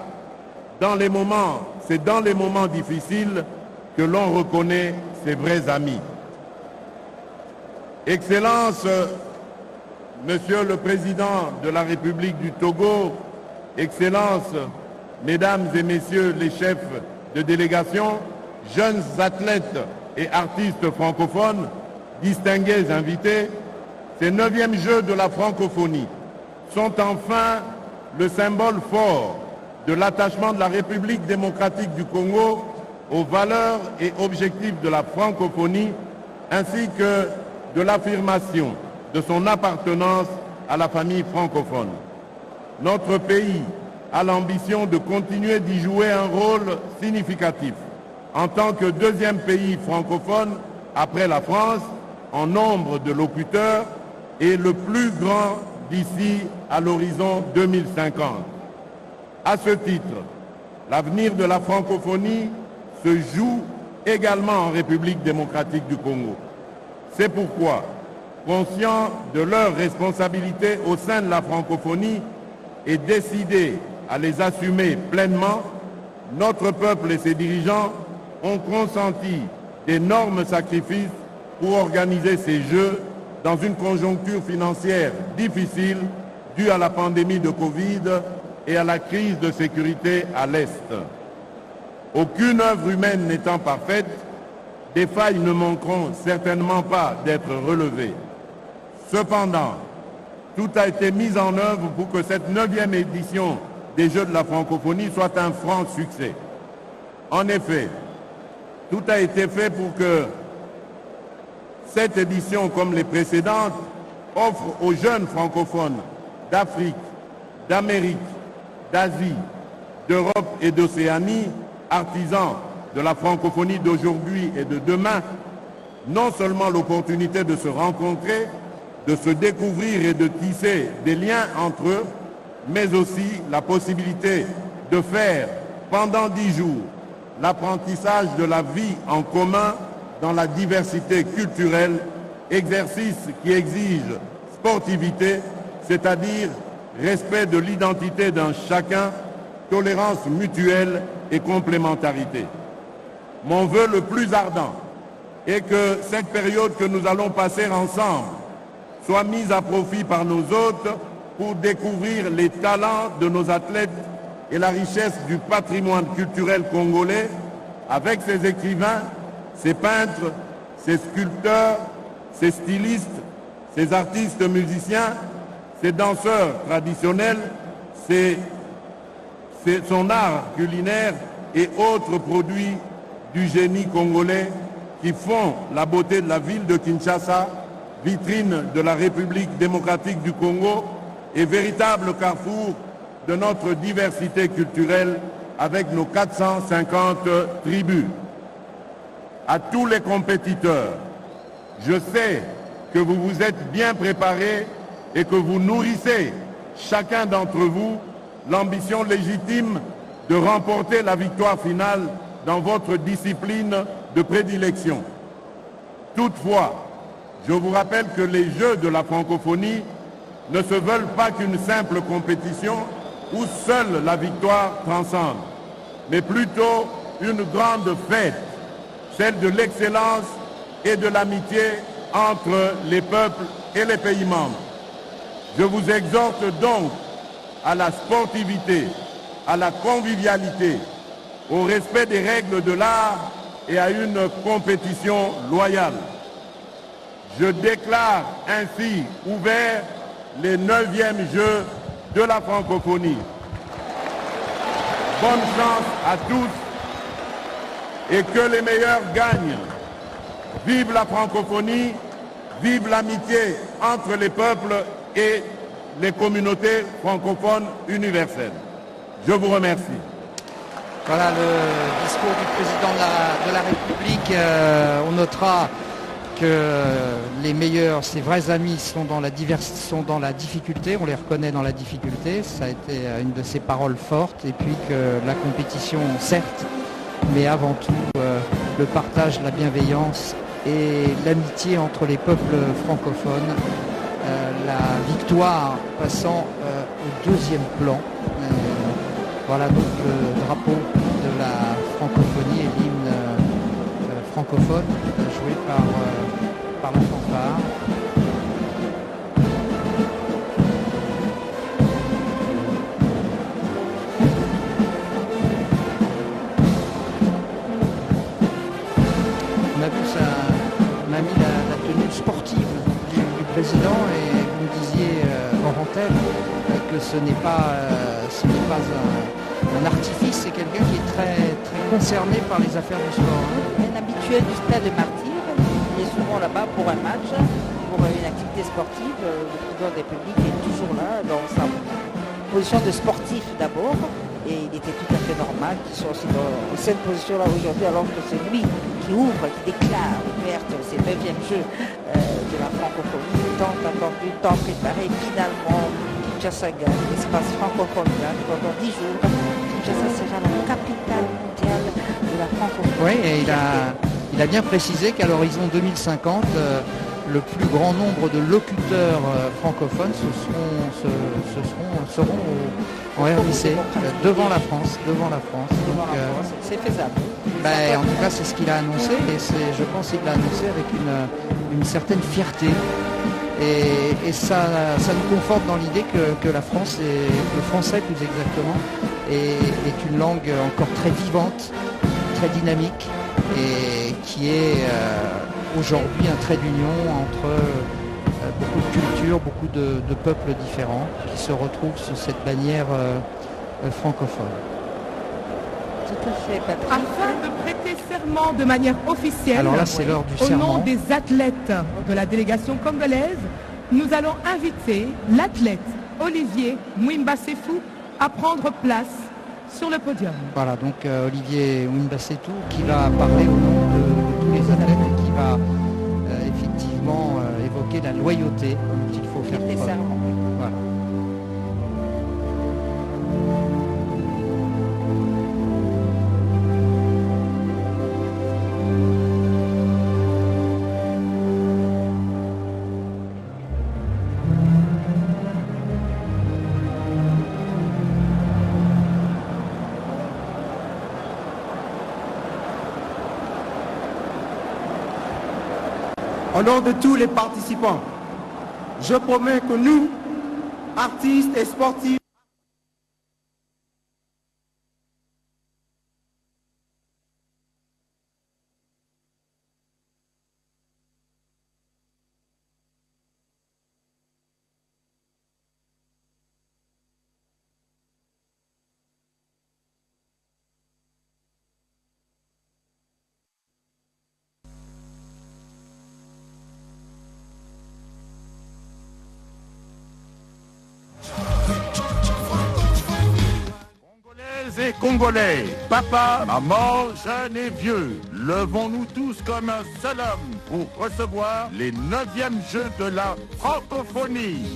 c'est dans les moments difficiles que l'on reconnaît ses vrais amis. Excellences, Monsieur le Président de la République du Togo, Excellences, Mesdames et Messieurs les chefs de délégation, jeunes athlètes et artistes francophones, distingués invités, ces 9e Jeux de la francophonie sont enfin le symbole fort de l'attachement de la République démocratique du Congo aux valeurs et objectifs de la francophonie, ainsi que de l'affirmation de son appartenance à la famille francophone. Notre pays a l'ambition de continuer d'y jouer un rôle significatif en tant que 2e pays francophone après la France en nombre de locuteurs et le plus grand d'ici à l'horizon 2050. À ce titre, l'avenir de la francophonie se joue également en République démocratique du Congo. C'est pourquoi, conscient de leurs responsabilités au sein de la francophonie et décidé à les assumer pleinement, notre peuple et ses dirigeants ont consenti d'énormes sacrifices pour organiser ces Jeux dans une conjoncture financière difficile due à la pandémie de Covid et à la crise de sécurité à l'Est. Aucune œuvre humaine n'étant parfaite, des failles ne manqueront certainement pas d'être relevées. Cependant, tout a été mis en œuvre pour que cette 9e édition des Jeux de la francophonie soit un franc succès. En effet, tout a été fait pour que cette édition, comme les précédentes, offre aux jeunes francophones d'Afrique, d'Amérique, d'Asie, d'Europe et d'Océanie, artisans de la francophonie d'aujourd'hui et de demain, non seulement l'opportunité de se rencontrer, de se découvrir et de tisser des liens entre eux, mais aussi la possibilité de faire pendant 10 jours l'apprentissage de la vie en commun dans la diversité culturelle, exercice qui exige sportivité, c'est-à-dire respect de l'identité d'un chacun, tolérance mutuelle et complémentarité. Mon vœu le plus ardent est que cette période que nous allons passer ensemble soit mise à profit par nos hôtes pour découvrir les talents de nos athlètes et la richesse du patrimoine culturel congolais avec ses écrivains, ses peintres, ses sculpteurs, ses stylistes, ses artistes musiciens, ses danseurs traditionnels, son art culinaire et autres produits du génie congolais qui font la beauté de la ville de Kinshasa, vitrine de la République démocratique du Congo et véritable carrefour de notre diversité culturelle avec nos 450 tribus. À tous les compétiteurs, je sais que vous vous êtes bien préparés et que vous nourrissez, chacun d'entre vous, l'ambition légitime de remporter la victoire finale dans votre discipline de prédilection. Toutefois, je vous rappelle que les Jeux de la francophonie ne se veulent pas qu'une simple compétition où seule la victoire transcende, mais plutôt une grande fête, celle de l'excellence et de l'amitié entre les peuples et les pays membres. Je vous exhorte donc à la sportivité, à la convivialité, au respect des règles de l'art et à une compétition loyale. Je déclare ainsi ouverts les 9e Jeux de la francophonie. Bonne chance à tous et que les meilleurs gagnent. Vive la francophonie, vive l'amitié entre les peuples et les communautés francophones universelles. Je vous remercie. Voilà le discours du président de la République. On notera que les meilleurs, ses vrais amis sont dans la difficulté, on les reconnaît dans la difficulté, ça a été une de ses paroles fortes, et puis que la compétition, certes, mais avant tout le partage, la bienveillance et l'amitié entre les peuples francophones, la victoire passant au deuxième plan. Voilà donc le drapeau de la francophonie et l'hymne francophone joué par la fanfare. On a mis la tenue sportive du président, et vous me disiez en antenne que ce n'est pas un artifice, c'est quelqu'un qui est très, très concerné par les affaires du sport. Un habitué du stade de Martyr, il est souvent là-bas pour un match, pour une activité sportive. Le président de la République est toujours là dans sa position de sportif d'abord, et il était tout à fait normal qu'il soit aussi dans cette position-là aujourd'hui, alors que c'est lui qui ouvre, qui déclare ouverte ces 9e Jeux de la francophonie, tant attendu, tant préparé. Finalement, Kinshasa gagne, l'espace francophone gagne pendant 10 jours. Kinshasa sera la capitale mondiale de la francophonie. Oui, et il a bien précisé qu'à l'horizon 2050, le plus grand nombre de locuteurs francophones seront en RDC, devant la France. C'est faisable. En tout cas, c'est ce qu'il a annoncé, et je pense qu'il l'a annoncé avec une certaine fierté. Et ça nous conforte dans l'idée que la France, le français plus exactement, est une langue encore très vivante, très dynamique, et qui est aujourd'hui un trait d'union entre beaucoup de cultures, beaucoup de peuples différents qui se retrouvent sous cette bannière francophone. Tout à fait, Patrick. Afin de prêter serment de manière officielle, alors là, c'est l'heure du au serment. nom des athlètes de la délégation congolaise, nous allons inviter l'athlète Olivier Mwimba Sefou à prendre place sur le podium. Voilà, donc Olivier Mwimba Sefou qui va parler au nom de tous les athlètes et qui va effectivement évoquer la loyauté qu'il faut faire prêter serment. Voilà. Au nom de tous les participants, je promets que nous, artistes et sportifs, Et Congolais, papa, maman, jeunes et vieux, levons-nous tous comme un seul homme pour recevoir les 9e Jeux de la francophonie.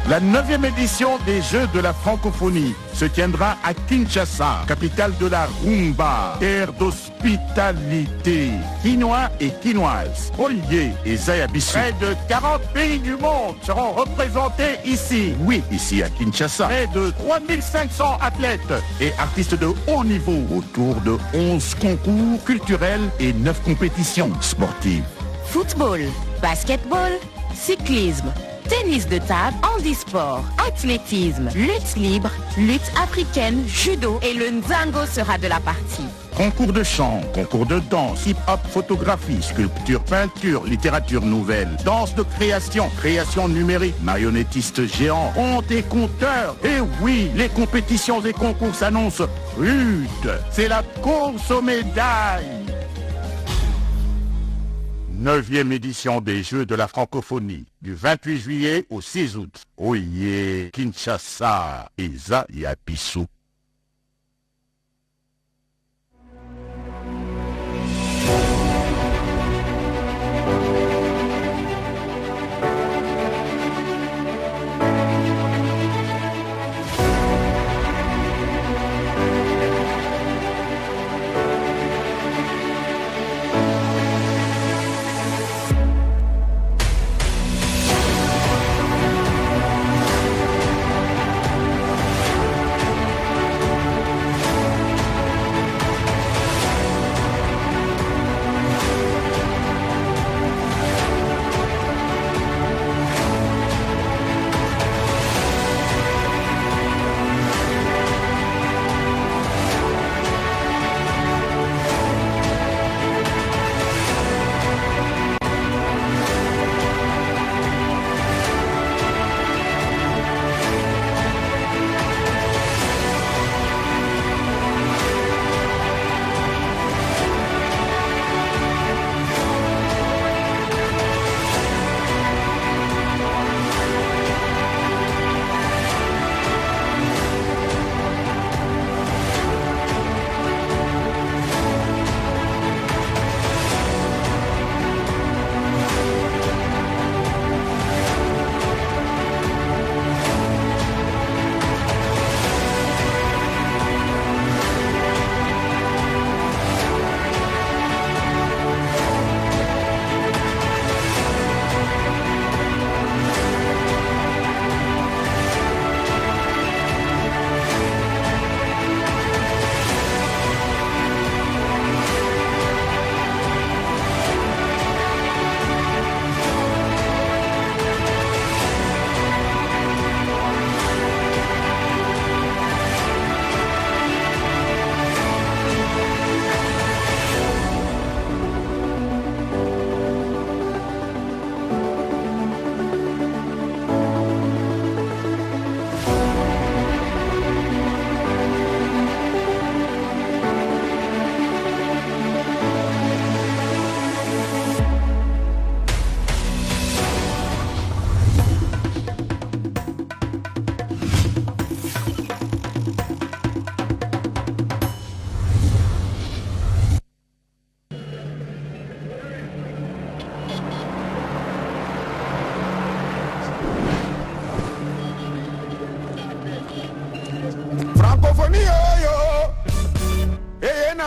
La 9e édition des Jeux de la francophonie se tiendra à Kinshasa, capitale de la rumba, terre d'hospitalité. Quinois et quinoises, Olivier et Zayabissou. Près de 40 pays du monde seront représentés ici. Oui, ici à Kinshasa. Près de 3500 athlètes et artistes de haut niveau autour de 11 concours culturels et 9 compétitions sportives. Football, basketball, cyclisme, tennis de table, handisport, athlétisme, lutte libre, lutte africaine, judo et le nzango sera de la partie. Concours de chant, concours de danse, hip-hop, photographie, sculpture, peinture, littérature nouvelle, danse de création, création numérique, marionnettistes géants, contes et conteurs. Et oui, les compétitions et concours s'annoncent rudes. C'est la course aux médailles. 9e édition des Jeux de la francophonie, du 28 juillet au 6 août. Oye, Kinshasa, Eza Yapissou.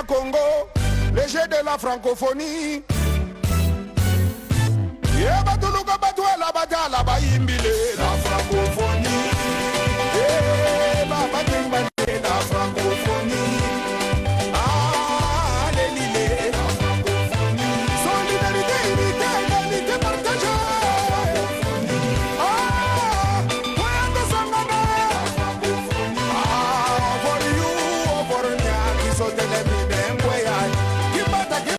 à Congo, les jeux de la francophonie. Yeba tuluka batwa la bata la bayimbile.